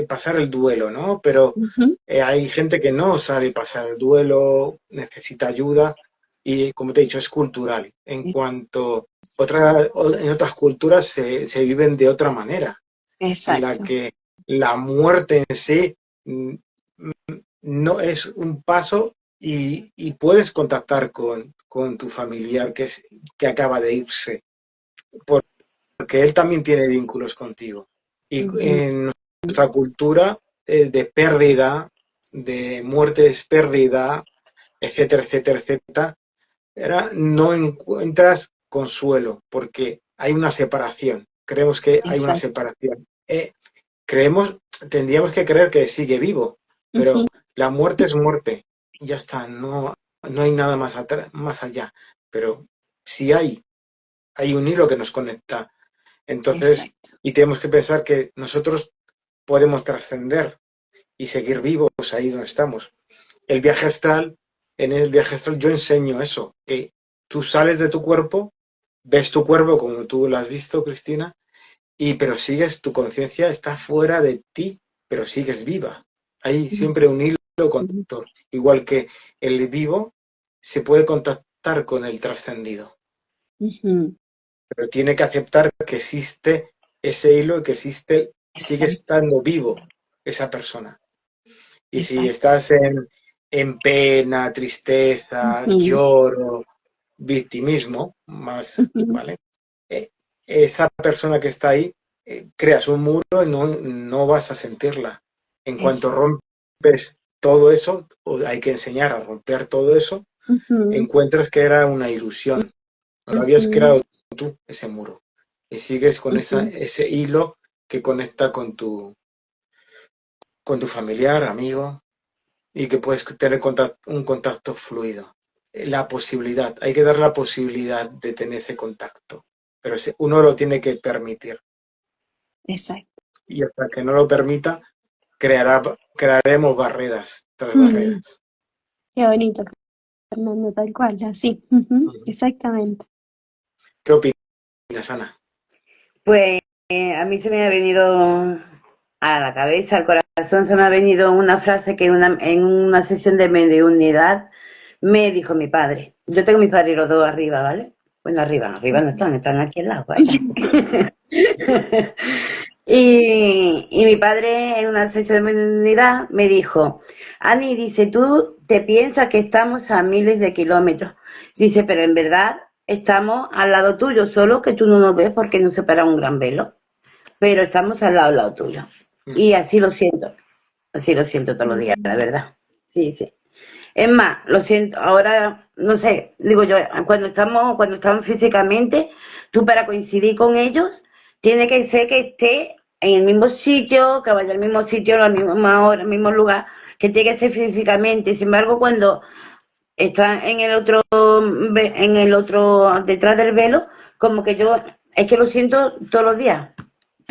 [SPEAKER 2] pasar el duelo, ¿no? Pero
[SPEAKER 3] ujú,
[SPEAKER 2] hay gente que no sabe pasar el duelo, necesita ayuda y, como te he dicho, es cultural. En cuanto en otras culturas se viven de otra manera, en la
[SPEAKER 3] exacto,
[SPEAKER 2] que la muerte en sí no es un paso y puedes contactar con tu familiar que acaba de irse, porque él también tiene vínculos contigo. Y
[SPEAKER 3] ujú,
[SPEAKER 2] en nuestra cultura es de pérdida, de muerte es pérdida, etcétera, etcétera, etcétera, no encuentras consuelo porque hay una separación. Creemos que hay una
[SPEAKER 3] exacto.
[SPEAKER 2] separación. Creemos, tendríamos que creer que sigue vivo,
[SPEAKER 3] Ujú,
[SPEAKER 2] pero la muerte es muerte. Y ya está, no hay nada más allá. Pero sí hay un hilo que nos conecta. Entonces,
[SPEAKER 3] exacto,
[SPEAKER 2] y tenemos que pensar que nosotros podemos trascender y seguir vivos ahí donde estamos. El viaje astral, en el viaje astral yo enseño eso, que tú sales de tu cuerpo, ves tu cuerpo como tú lo has visto, Cristina, pero sigues, tu conciencia está fuera de ti, pero sigues viva. Hay siempre un hilo
[SPEAKER 3] ujú,
[SPEAKER 2] conductor, igual que el vivo se puede contactar con el trascendido,
[SPEAKER 3] ujú,
[SPEAKER 2] pero tiene que aceptar que existe ese hilo y que sigue
[SPEAKER 3] exacto,
[SPEAKER 2] estando vivo esa persona. Y si
[SPEAKER 3] exacto.
[SPEAKER 2] estás en pena, tristeza,
[SPEAKER 3] Ujú,
[SPEAKER 2] lloro, victimismo, más,
[SPEAKER 3] ujú,
[SPEAKER 2] ¿vale? Eh, esa persona que está ahí, creas un muro y no vas a sentirla. En cuanto
[SPEAKER 3] exacto.
[SPEAKER 2] rompes todo eso, o hay que enseñar a romper todo eso,
[SPEAKER 3] Ujú,
[SPEAKER 2] encuentras que era una ilusión. No lo habías
[SPEAKER 3] ujú,
[SPEAKER 2] creado tú, ese muro. Y sigues con
[SPEAKER 3] ujú.
[SPEAKER 2] ese hilo que conecta con tu familiar, amigo, y que puedes tener un contacto fluido. La posibilidad, hay que dar la posibilidad de tener ese contacto, pero uno lo tiene que permitir.
[SPEAKER 3] Exacto.
[SPEAKER 2] Y hasta que no lo permita, crearemos barreras tras
[SPEAKER 3] Mm,
[SPEAKER 2] barreras.
[SPEAKER 3] qué bonito, Fernando, tal cual, así. Ujú,
[SPEAKER 2] Ujú.
[SPEAKER 3] exactamente.
[SPEAKER 2] ¿Qué opinas, Ana?
[SPEAKER 1] Pues a mí se me ha venido a la cabeza, al corazón, se me ha venido una frase que en una sesión de mediunidad me dijo mi padre. Yo tengo a mis padres los dos arriba, ¿vale? Bueno, arriba no están aquí al lado, vaya. Y mi padre en una sesión de mediunidad me dijo, Ani, dice, tú te piensas que estamos a miles de kilómetros. Dice, pero en verdad estamos al lado tuyo, solo que tú no nos ves porque nos separa un gran velo, pero estamos al lado tuyo.
[SPEAKER 2] Mm,
[SPEAKER 1] Y así lo siento todos los días, la
[SPEAKER 3] Mm,
[SPEAKER 1] verdad. Sí, sí. Es más, lo siento, ahora, no sé, digo yo, cuando estamos físicamente, tú para coincidir con ellos, tiene que ser que esté en el mismo sitio, que vaya al mismo sitio, a la misma hora, al mismo lugar, que tiene que ser físicamente. Sin embargo, cuando está en el otro, detrás del velo, como que yo, es que lo siento todos los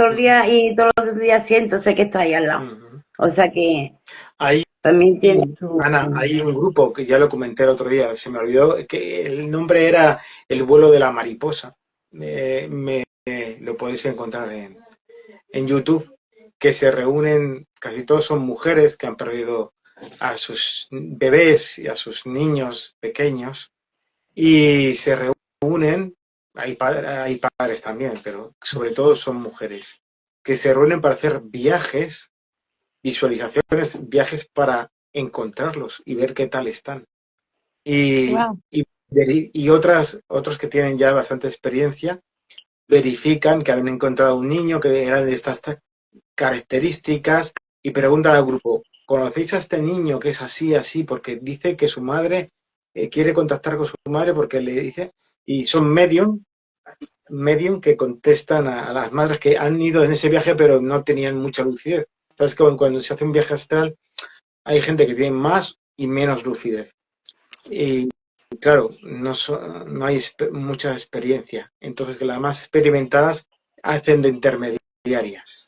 [SPEAKER 2] mm,
[SPEAKER 1] días y todos los días siento, sé que está ahí al lado.
[SPEAKER 2] mm.
[SPEAKER 1] O sea que
[SPEAKER 2] Hay,
[SPEAKER 1] también tiene su...
[SPEAKER 2] Ana, hay un grupo que ya lo comenté el otro día, se me olvidó, que el nombre era El vuelo de la mariposa. Lo podéis encontrar en YouTube, que se reúnen, casi todos son mujeres que han perdido a sus bebés y a sus niños pequeños, y se reúnen, hay padres también, pero sobre todo son mujeres, que se reúnen para hacer viajes, visualizaciones, viajes para encontrarlos y ver qué tal están. Y,
[SPEAKER 3] wow.
[SPEAKER 2] y otros que tienen ya bastante experiencia verifican que habían encontrado un niño que era de estas características y preguntan al grupo, ¿conocéis a este niño que es así, así? Porque dice que su madre quiere contactar con su madre porque le dice, y son medium que contestan a las madres que han ido en ese viaje pero no tenían mucha lucidez. Sabes que cuando se hace un viaje astral hay gente que tiene más y menos lucidez. Y claro, no hay mucha experiencia. Entonces las más experimentadas hacen de intermediarias.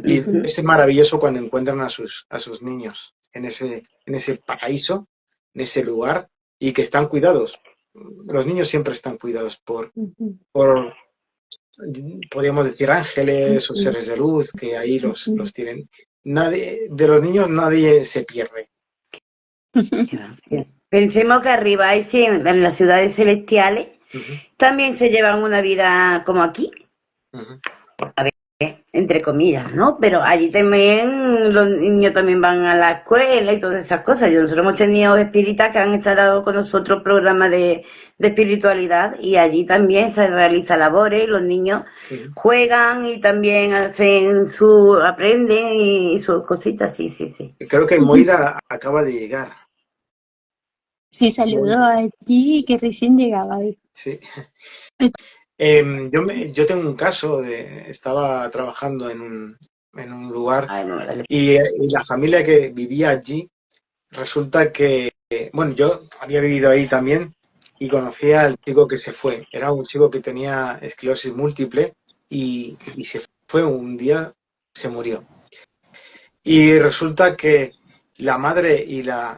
[SPEAKER 2] Y es maravilloso cuando encuentran a sus niños en ese paraíso, en ese lugar, y que están cuidados. Los niños siempre están cuidados por podríamos decir, ángeles o seres de luz, que ahí los tienen. De los niños nadie se pierde.
[SPEAKER 1] Pensemos que arriba, en las ciudades celestiales, también se llevan una vida como aquí. A ver, entre comillas, ¿no? Pero allí también los niños también van a la escuela y todas esas cosas. Nosotros hemos tenido espíritas que han estado con nosotros programas de espiritualidad y allí también se realizan labores y los niños juegan y también aprenden y sus cositas, sí.
[SPEAKER 2] Creo que Moira acaba de llegar.
[SPEAKER 3] Sí, saludó aquí que recién llegaba.
[SPEAKER 2] Sí. Yo tengo un caso estaba trabajando en un lugar y la familia que vivía allí, resulta que, bueno, yo había vivido ahí también y conocía al chico que se fue. Era un chico que tenía esclerosis múltiple y se fue un día, se murió. Y resulta que la madre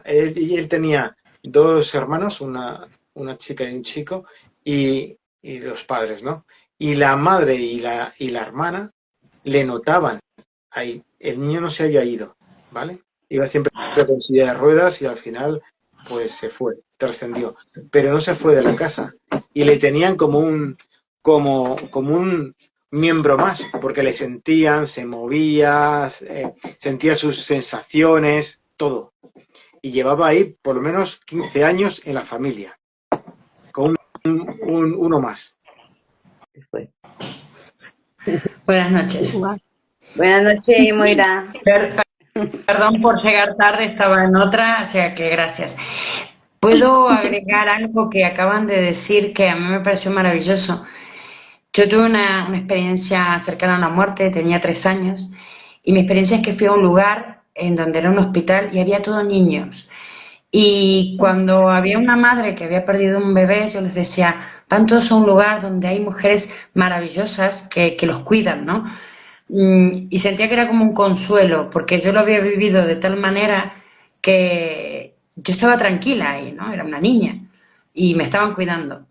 [SPEAKER 2] él tenía dos hermanos, una chica y un chico, y los padres, ¿no? Y la madre y la hermana le notaban ahí. El niño no se había ido, ¿vale? Iba siempre con silla de ruedas y al final, pues se fue, trascendió. Pero no se fue de la casa. Y le tenían como un miembro más, porque le sentían, se movía, sentía sus sensaciones, todo. Y llevaba ahí por lo menos 15 años en la familia, con uno más.
[SPEAKER 4] Buenas noches.
[SPEAKER 1] Buenas noches, Moira.
[SPEAKER 4] Perdón por llegar tarde, estaba en otra, o sea que gracias. ¿Puedo agregar algo que acaban de decir que a mí me pareció maravilloso? Yo tuve una experiencia cercana a la muerte, tenía 3 años, y mi experiencia es que fui a un lugar en donde era un hospital y había todos niños. Y cuando había una madre que había perdido un bebé, yo les decía, van todos a un lugar donde hay mujeres maravillosas que los cuidan, ¿no? Y sentía que era como un consuelo, porque yo lo había vivido de tal manera que yo estaba tranquila ahí, ¿no? Era una niña y me estaban cuidando.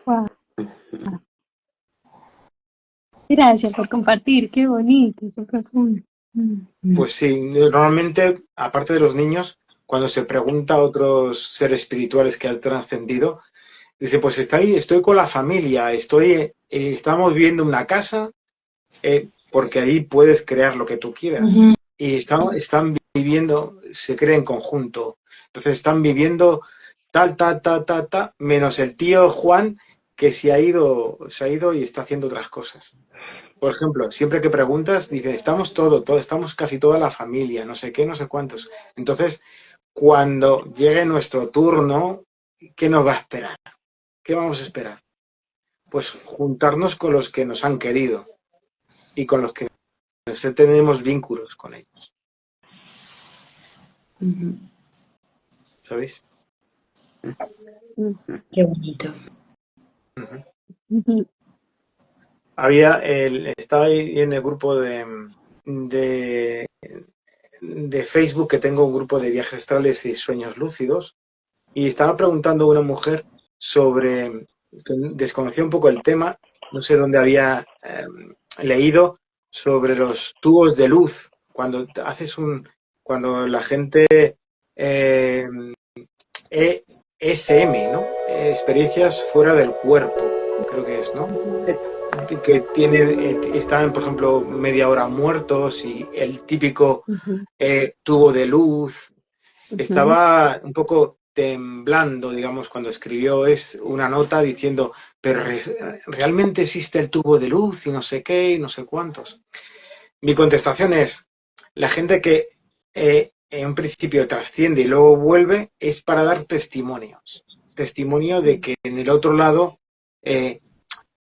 [SPEAKER 3] Wow. Gracias por compartir, qué bonito, qué profundo.
[SPEAKER 2] Pues sí, normalmente, aparte de los niños, cuando se pregunta a otros seres espirituales que han trascendido, dice, pues estoy con la familia, estamos viviendo en una casa, porque ahí puedes crear lo que tú quieras. Y están viviendo, se crea en conjunto. Entonces están viviendo tal, menos el tío Juan, que se ha ido y está haciendo otras cosas. Por ejemplo, siempre que preguntas, dicen, estamos estamos casi toda la familia, no sé qué, no sé cuántos. Entonces, cuando llegue nuestro turno, ¿qué nos va a esperar? ¿Qué vamos a esperar? Pues juntarnos con los que nos han querido y con los que tenemos vínculos con ellos. ¿Sabéis?
[SPEAKER 4] Qué bonito.
[SPEAKER 2] Estaba ahí en el grupo de Facebook, que tengo un grupo de viajes astrales y sueños lúcidos, y estaba preguntando a una mujer que desconocía un poco el tema, no sé dónde había leído sobre los tubos de luz, cuando la gente ECM, ¿no? Experiencias fuera del cuerpo, creo que es, ¿no? Que están, por ejemplo, media hora muertos y el típico tubo de luz. Estaba un poco temblando, digamos, cuando escribió es una nota diciendo, pero realmente existe el tubo de luz y no sé qué y no sé cuántos. Mi contestación es, la gente que en un principio trasciende y luego vuelve es para dar testimonios. Testimonio de que en el otro lado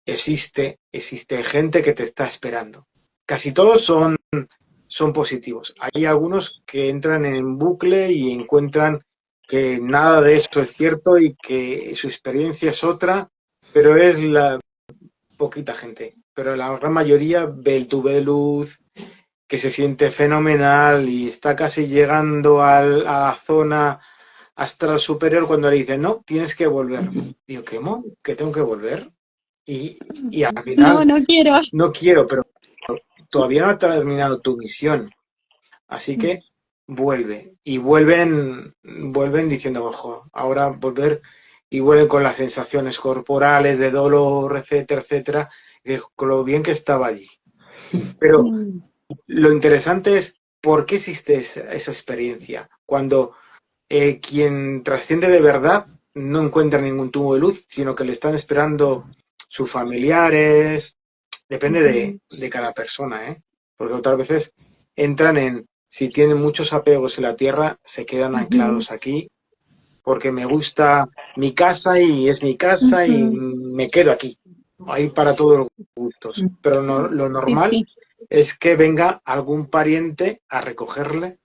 [SPEAKER 2] existe gente que te está esperando. Casi todos son positivos. Hay algunos que entran en bucle y encuentran que nada de eso es cierto y que su experiencia es otra, pero es la poquita gente. Pero la gran mayoría ve el tubo de luz, que se siente fenomenal y está casi llegando a la zona astral superior cuando le dicen, no, tienes que volver. Digo, ¿qué? ¿Que tengo que volver? Y al
[SPEAKER 3] No,
[SPEAKER 2] final,
[SPEAKER 3] no quiero.
[SPEAKER 2] no quiero, pero todavía no ha terminado tu misión. Así que vuelve. Y vuelven diciendo, ojo, ahora volver, y vuelven con las sensaciones corporales de dolor, etcétera, etcétera, y con lo bien que estaba allí. Pero lo interesante es por qué existe esa experiencia. Cuando quien trasciende de verdad no encuentra ningún tubo de luz, sino que le están esperando sus familiares. Depende de cada persona, ¿eh? Porque otras veces entran si tienen muchos apegos en la tierra, se quedan anclados aquí, porque me gusta mi casa y es mi casa y me quedo aquí. Hay para todos los gustos. Pero lo
[SPEAKER 3] Sí,
[SPEAKER 2] normal
[SPEAKER 3] sí.
[SPEAKER 2] es que venga algún pariente a recogerle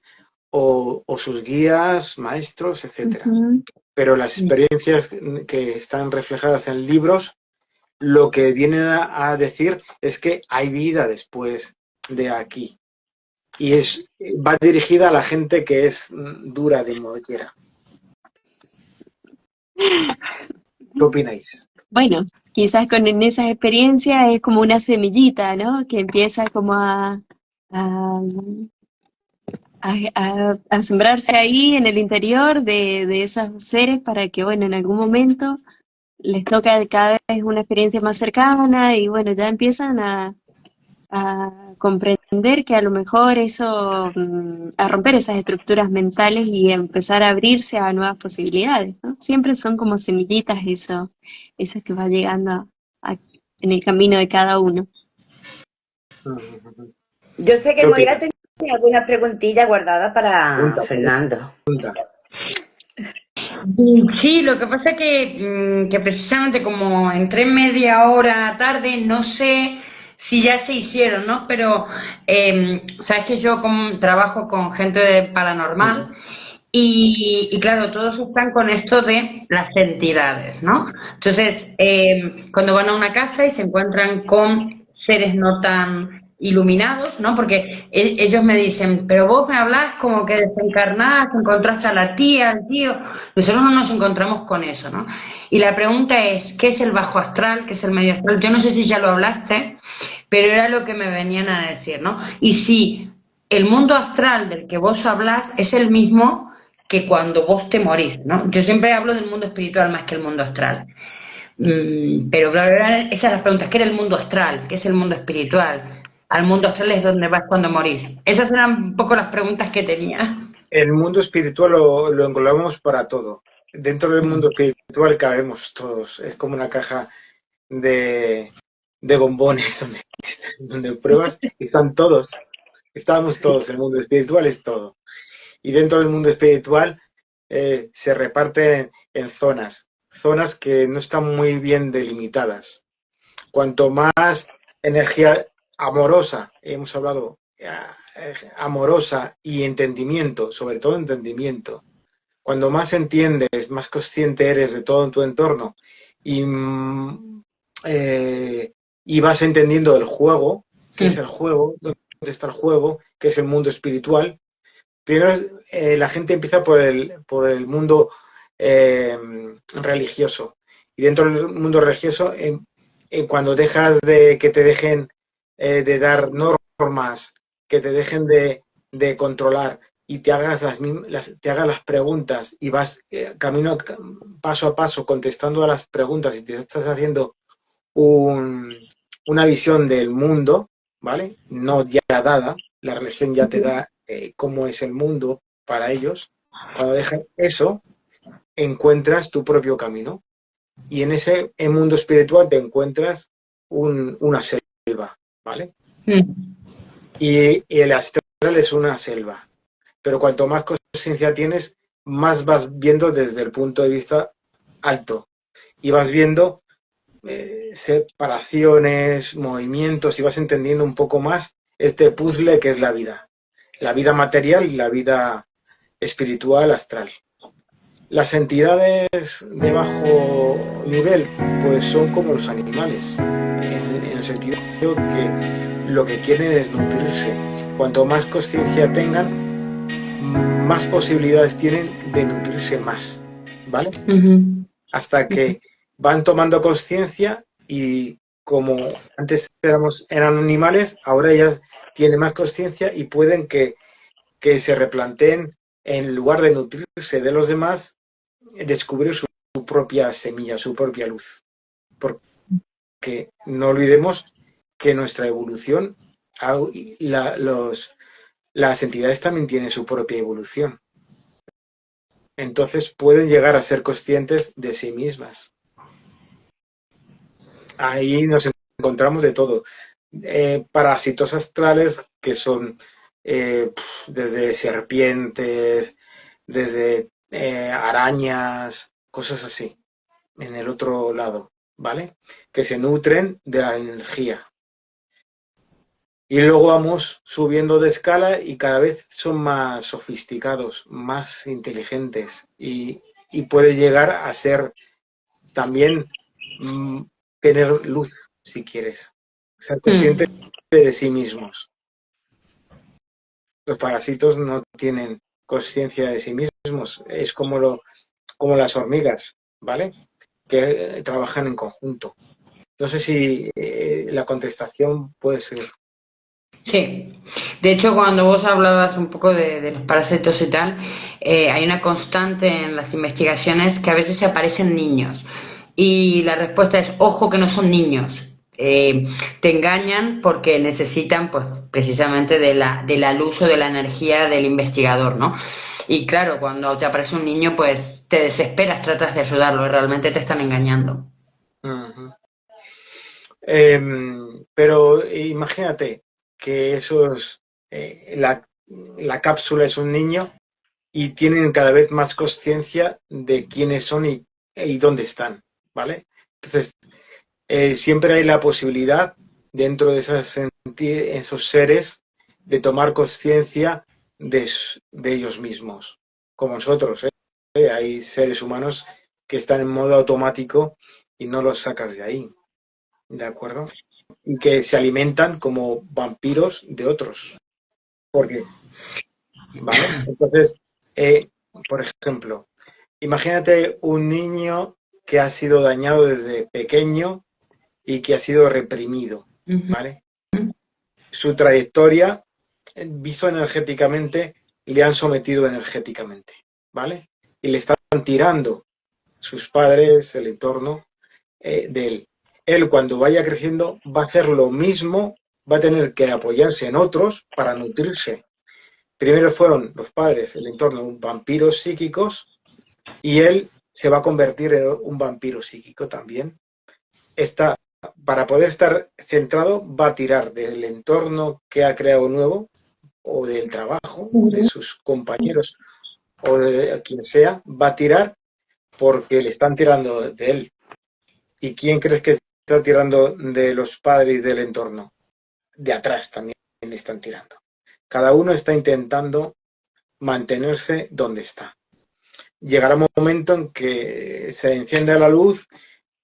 [SPEAKER 2] o sus guías, maestros, etcétera. Pero las experiencias que están reflejadas en libros, lo que vienen a decir es que hay vida después de aquí. Y va dirigida a la gente que es dura de mollera. ¿Qué opináis?
[SPEAKER 3] Bueno, quizás en esas experiencias es como una semillita, ¿no? Que empieza como a, a sembrarse ahí en el interior de esos seres para que, bueno, en algún momento les toca cada vez una experiencia más cercana y, bueno, ya empiezan a comprender que a lo mejor eso, a romper esas estructuras mentales y empezar a abrirse a nuevas posibilidades, ¿no? Siempre son como semillitas eso que va llegando en el camino de cada uno.
[SPEAKER 1] Yo sé
[SPEAKER 2] ¿Qué
[SPEAKER 1] que Moira
[SPEAKER 2] opinas?
[SPEAKER 1] tenía alguna preguntilla guardada para
[SPEAKER 2] Pregunta,
[SPEAKER 1] Fernando.
[SPEAKER 2] pregunta.
[SPEAKER 4] Sí, lo que pasa es que precisamente como entré media hora tarde, no sé si ya se hicieron, ¿no? Pero sabes que yo trabajo con gente de paranormal y claro, todos están con esto de las entidades, ¿no? Entonces, cuando van a una casa y se encuentran con seres no tan iluminados, ¿no? Porque ellos me dicen, pero vos me hablás como que desencarnás, que encontraste a la tía, al tío. Nosotros no nos encontramos con eso, ¿no? Y la pregunta es, ¿qué es el bajo astral? ¿Qué es el medio astral? Yo no sé si ya lo hablaste, pero era lo que me venían a decir, ¿no? Y si el mundo astral del que vos hablás es el mismo que cuando vos te morís, ¿no? Yo siempre hablo del mundo espiritual más que el mundo astral. Pero claro, esas son las preguntas. ¿Qué era el mundo astral? ¿Qué es el mundo espiritual? Al mundo astral es donde vas cuando morís. Esas eran un poco las preguntas que tenía.
[SPEAKER 2] El mundo espiritual lo englobamos para todo. Dentro del mundo espiritual cabemos todos. Es como una caja de bombones donde pruebas y están todos. Estamos todos. El mundo espiritual es todo. Y dentro del mundo espiritual se reparten en zonas que no están muy bien delimitadas. Cuanto más energía amorosa, hemos hablado, amorosa y entendimiento, sobre todo entendimiento, cuando más entiendes, más consciente eres de todo en tu entorno y, y vas entendiendo el juego, qué es el juego, dónde está el juego, qué es el mundo espiritual. Primero la gente empieza por el mundo religioso. Y dentro del mundo religioso, cuando dejas de que te dejen de dar normas, que te dejen de controlar y te hagas las preguntas y vas paso a paso contestando a las preguntas y te estás haciendo una visión del mundo, ¿vale? No ya dada, la religión ya te da cómo es el mundo para ellos. Cuando dejan eso, encuentras tu propio camino. Y en ese mundo espiritual te encuentras una selva, ¿vale?
[SPEAKER 4] Mm.
[SPEAKER 2] Y el astral es una selva. Pero cuanto más conciencia tienes, más vas viendo desde el punto de vista alto. Y vas viendo separaciones, movimientos, y vas entendiendo un poco más este puzzle que es la vida. La vida material y la vida espiritual astral. Las entidades de bajo nivel, pues son como los animales, en el sentido que lo que quieren es nutrirse. Cuanto más conciencia tengan, más posibilidades tienen de nutrirse más, ¿vale? Hasta que van tomando conciencia y como antes eran animales, ahora ya tienen más conciencia y pueden que se replanteen, en lugar de nutrirse de los demás, descubrir su propia semilla, su propia luz. Porque no olvidemos que nuestra evolución, las entidades también tienen su propia evolución. Entonces pueden llegar a ser conscientes de sí mismas. Ahí nos encontramos de todo. Parásitos astrales que son desde serpientes, desde arañas, cosas así, en el otro lado, ¿vale? Que se nutren de la energía. Y luego vamos subiendo de escala y cada vez son más sofisticados, más inteligentes y puede llegar a ser también tener luz, si quieres, ser consciente de sí mismos. Los parásitos no tienen conciencia de sí mismos, es como las hormigas, ¿vale? Que trabajan en conjunto. No sé si la contestación puede ser.
[SPEAKER 4] Sí, de hecho cuando vos hablabas un poco de los parásitos y tal, hay una constante en las investigaciones que a veces se aparecen niños y la respuesta es, ojo que no son niños. Te engañan porque necesitan pues precisamente del uso de la energía del investigador, ¿no? Y claro, cuando te aparece un niño pues te desesperas, tratas de ayudarlo y realmente te están engañando.
[SPEAKER 2] Uh-huh. Pero imagínate que la cápsula es un niño y tienen cada vez más conciencia de quiénes son y dónde están, ¿vale? Entonces, siempre hay la posibilidad dentro de esos seres de tomar conciencia de ellos mismos, como nosotros, ¿eh? Hay seres humanos que están en modo automático y no los sacas de ahí, ¿de acuerdo? Y que se alimentan como vampiros de otros. ¿Por qué? ¿Vale? Entonces, por ejemplo, imagínate un niño que ha sido dañado desde pequeño y que ha sido reprimido, ¿vale? Su trayectoria, visto energéticamente, le han sometido energéticamente, ¿vale? Y le están tirando sus padres, el entorno de él. Él, cuando vaya creciendo, va a hacer lo mismo, va a tener que apoyarse en otros para nutrirse. Primero fueron los padres, el entorno, vampiros psíquicos, y él se va a convertir en un vampiro psíquico también. Para poder estar centrado, va a tirar del entorno que ha creado nuevo, o del trabajo, de sus compañeros, o de quien sea, va a tirar porque le están tirando de él. ¿Y quién crees que está tirando de los padres del entorno? De atrás también le están tirando. Cada uno está intentando mantenerse donde está. Llegará un momento en que se enciende la luz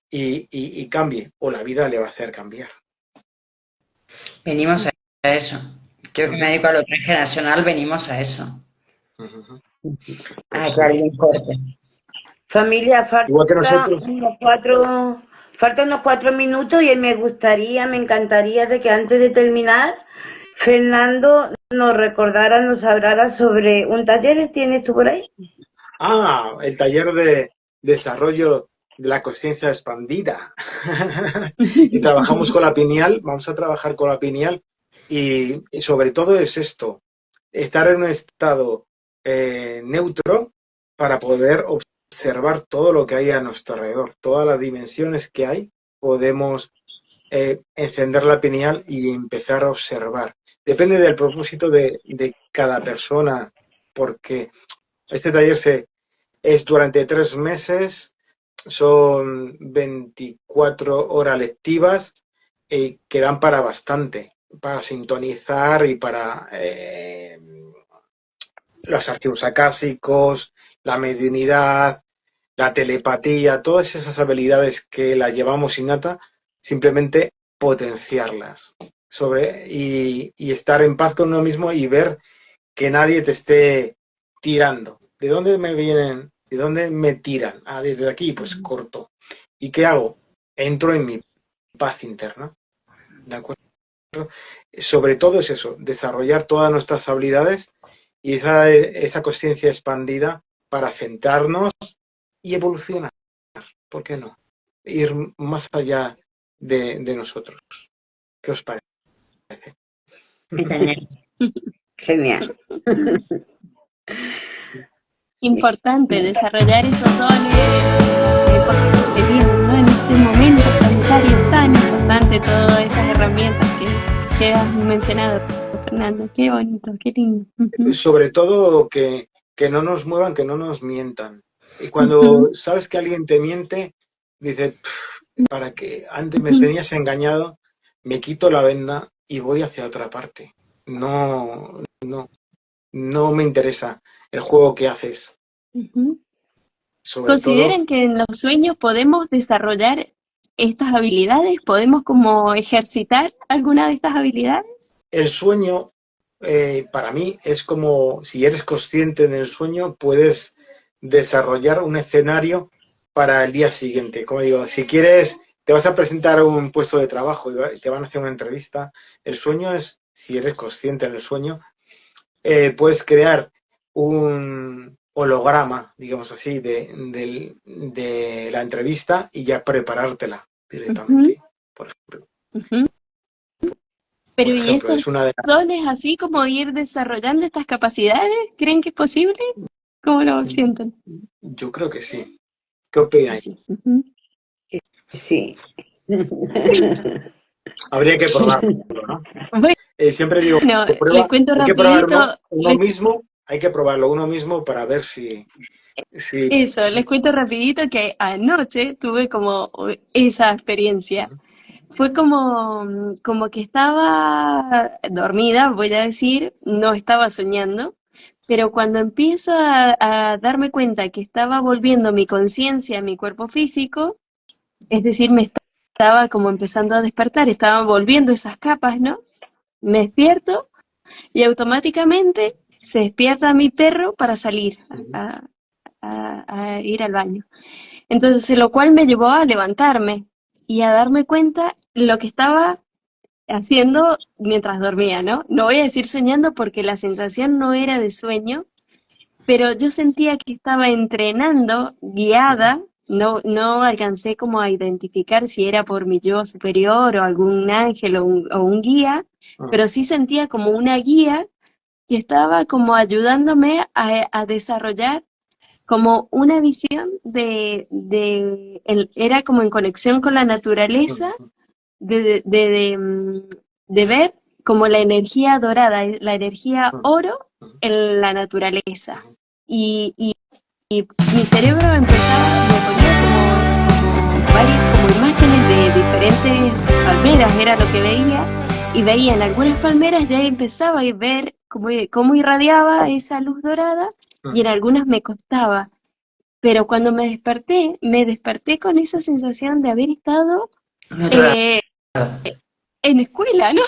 [SPEAKER 2] y cambie, o la vida le va a hacer cambiar.
[SPEAKER 4] Venimos a eso. Yo que me dedico a lo transgeneracional, venimos a eso.
[SPEAKER 1] A que alguien corte. Familia,
[SPEAKER 2] Igual que nosotros.
[SPEAKER 1] Faltan unos 4 minutos y me encantaría de que antes de terminar, Fernando nos recordara, nos hablara sobre un taller. ¿Tienes tú por ahí?
[SPEAKER 2] El taller de desarrollo de la conciencia expandida. Y trabajamos con la pineal, vamos a trabajar con la pineal y sobre todo es esto, estar en un estado neutro para poder observar todo lo que hay a nuestro alrededor, todas las dimensiones que hay, podemos encender la pineal y empezar a observar. Depende del propósito de cada persona, porque este taller es durante 3 meses, son 24 horas lectivas que dan para bastante, para sintonizar y para los archivos acásicos, la mediunidad, la telepatía, todas esas habilidades que las llevamos innata, simplemente potenciarlas y estar en paz con uno mismo y ver que nadie te esté tirando. ¿De dónde me vienen? ¿De dónde me tiran? Ah, desde aquí, pues corto. ¿Y qué hago? Entro en mi paz interna. ¿De acuerdo? Sobre todo es eso, desarrollar todas nuestras habilidades y esa conciencia expandida para centrarnos y evolucionar. ¿Por qué no? Ir más allá de nosotros. ¿Qué os parece?
[SPEAKER 1] Genial. Genial.
[SPEAKER 3] Importante desarrollar esos dones, porque vivimos, ¿no? En este momento planetario tan importante, todas esas herramientas que has mencionado, Fernando. Qué bonito, qué lindo.
[SPEAKER 2] Sobre todo que no nos muevan, que no nos mientan. Y cuando sabes que alguien te miente, dices, para que antes me tenías engañado, me quito la venda y voy hacia otra parte. No me interesa el juego que haces. Sobre
[SPEAKER 3] ¿Consideran
[SPEAKER 2] todo,
[SPEAKER 3] que en los sueños podemos desarrollar estas habilidades? ¿Podemos como ejercitar alguna de estas habilidades?
[SPEAKER 2] el sueño, para mí, es como, si eres consciente en el sueño, puedes desarrollar un escenario para el día siguiente. Como digo, si quieres, te vas a presentar a un puesto de trabajo y te van a hacer una entrevista. El sueño es, si eres consciente en el sueño, puedes crear un holograma, digamos así, de la entrevista y ya preparártela directamente, por ejemplo.
[SPEAKER 3] Pero
[SPEAKER 2] Por
[SPEAKER 3] ¿y
[SPEAKER 2] ejemplo,
[SPEAKER 3] estos
[SPEAKER 2] es una de
[SPEAKER 3] dones así como ir desarrollando estas capacidades? ¿Creen que es posible? ¿Cómo lo sienten?
[SPEAKER 2] Yo creo que sí. ¿Qué opináis?
[SPEAKER 3] Sí.
[SPEAKER 1] Sí.
[SPEAKER 2] Habría que probarlo, ¿no?
[SPEAKER 3] Bueno,
[SPEAKER 2] Siempre digo,
[SPEAKER 3] les cuento
[SPEAKER 2] hay que probar
[SPEAKER 3] rapidito,
[SPEAKER 2] uno mismo, hay que probarlo uno mismo para ver si
[SPEAKER 3] les cuento rapidito que anoche tuve como esa experiencia. Fue como que estaba dormida, voy a decir, no estaba soñando, pero cuando empiezo a darme cuenta que estaba volviendo mi conciencia a mi cuerpo físico, es decir, me estaba como empezando a despertar, estaba volviendo esas capas, ¿no? Me despierto y automáticamente se despierta mi perro para salir a ir al baño. Entonces, lo cual me llevó a levantarme y a darme cuenta lo que estaba haciendo mientras dormía, ¿no? No voy a decir soñando porque la sensación no era de sueño, pero yo sentía que estaba entrenando, guiada, no alcancé como a identificar si era por mi yo superior o algún ángel o un guía, pero sí sentía como una guía que estaba como ayudándome a desarrollar como una visión era como en conexión con la naturaleza, de ver como la energía dorada, la energía oro en la naturaleza. Y mi cerebro empezaba, me ponía como varias como imágenes de diferentes palmeras, era lo que veía, y veía en algunas palmeras ya empezaba a ver cómo irradiaba esa luz dorada, y en algunas me costaba. Pero cuando me desperté con esa sensación de haber estado en escuela, ¿no?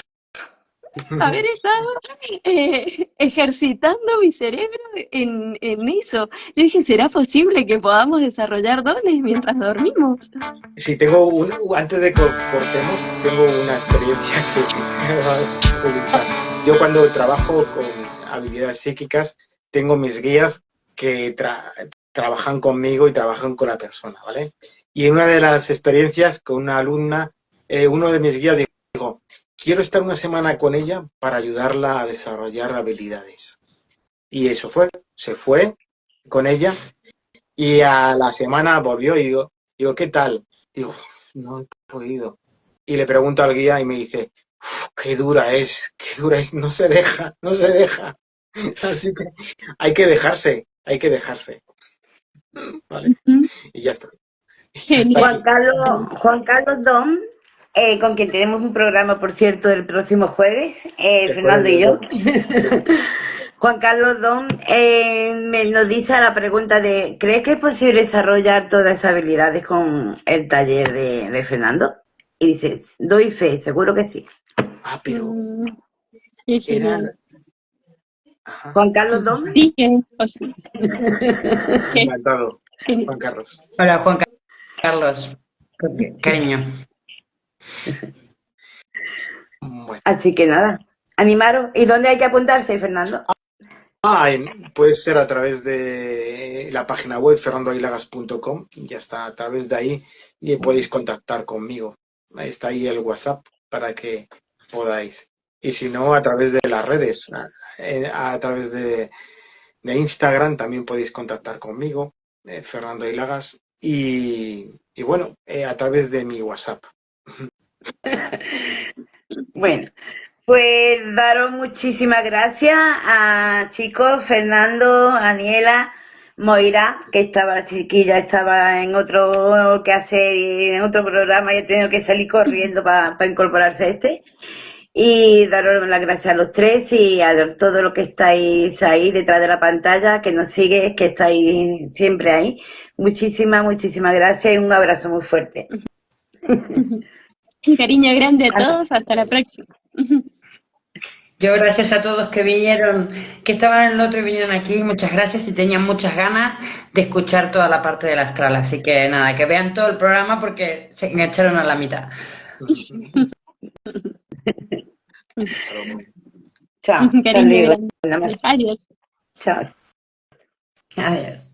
[SPEAKER 3] Haber estado ejercitando mi cerebro en eso. Yo dije, ¿será posible que podamos desarrollar dones mientras dormimos?
[SPEAKER 2] Sí, antes de que cortemos, tengo una experiencia que me va a utilizar. Yo cuando trabajo con habilidades psíquicas, tengo mis guías que trabajan conmigo y trabajan con la persona, ¿vale? Y en una de las experiencias con una alumna, uno de mis guías dijo, quiero estar una semana con ella para ayudarla a desarrollar habilidades. Y eso se fue con ella Y a la semana volvió y digo, ¿qué tal? Digo, no he podido. Y le pregunto al guía y me dice, qué dura es, no se deja, no se deja. Así que hay que dejarse, ¿vale?
[SPEAKER 3] Ujú.
[SPEAKER 2] Y ya está. Y ya está
[SPEAKER 3] Genial.
[SPEAKER 2] aquí.
[SPEAKER 1] Juan Carlos Dom, con quien tenemos un programa, por cierto, el próximo jueves,
[SPEAKER 2] El jueves
[SPEAKER 1] Fernando y
[SPEAKER 2] de
[SPEAKER 1] yo.
[SPEAKER 2] Dom. Sí.
[SPEAKER 1] Juan Carlos Dom nos dice a la pregunta de, ¿crees que es posible desarrollar todas esas habilidades con el taller de Fernando? Y dice, doy fe, seguro que sí.
[SPEAKER 2] Ah, pero
[SPEAKER 3] Qué
[SPEAKER 2] era...
[SPEAKER 3] genial.
[SPEAKER 2] Ajá.
[SPEAKER 1] Juan Carlos Dom.
[SPEAKER 3] Sí, que es posible. Qué
[SPEAKER 2] Encantado,
[SPEAKER 3] genial.
[SPEAKER 2] Juan Carlos.
[SPEAKER 4] Hola, Juan Carlos. Cariño.
[SPEAKER 2] Bueno.
[SPEAKER 1] Así que nada, animaros. ¿Y dónde hay que apuntarse, Fernando?
[SPEAKER 2] Puede ser a través de la página web fernandoailagas.com, ya está, a través de ahí y podéis contactar conmigo. Ahí está ahí el WhatsApp para que podáis. Y si no, a través de las redes, a través de Instagram también podéis contactar conmigo, Fernando Ailagas, y bueno, a través de mi WhatsApp.
[SPEAKER 1] Bueno, pues daros muchísimas gracias a chicos, Fernando, Aniela, Moira, que estaba chiquilla, estaba en otro que hacer y en otro programa y he tenido que salir corriendo para incorporarse a este. Y daros las gracias a los tres y a todos los que estáis ahí detrás de la pantalla, que nos sigues, que estáis siempre ahí. Muchísimas gracias y un abrazo muy fuerte.
[SPEAKER 3] Un cariño grande a todos. Hasta la próxima.
[SPEAKER 4] Yo gracias a todos que vinieron, que estaban en el otro y vinieron aquí, muchas gracias y tenían muchas ganas de escuchar toda la parte del astral. Así que nada, que vean todo el programa porque se engancharon a la mitad.
[SPEAKER 1] Chao,
[SPEAKER 3] Un
[SPEAKER 1] hasta
[SPEAKER 3] cariño
[SPEAKER 1] luego.
[SPEAKER 3] grande. Adiós.
[SPEAKER 1] Chao.
[SPEAKER 4] Adiós.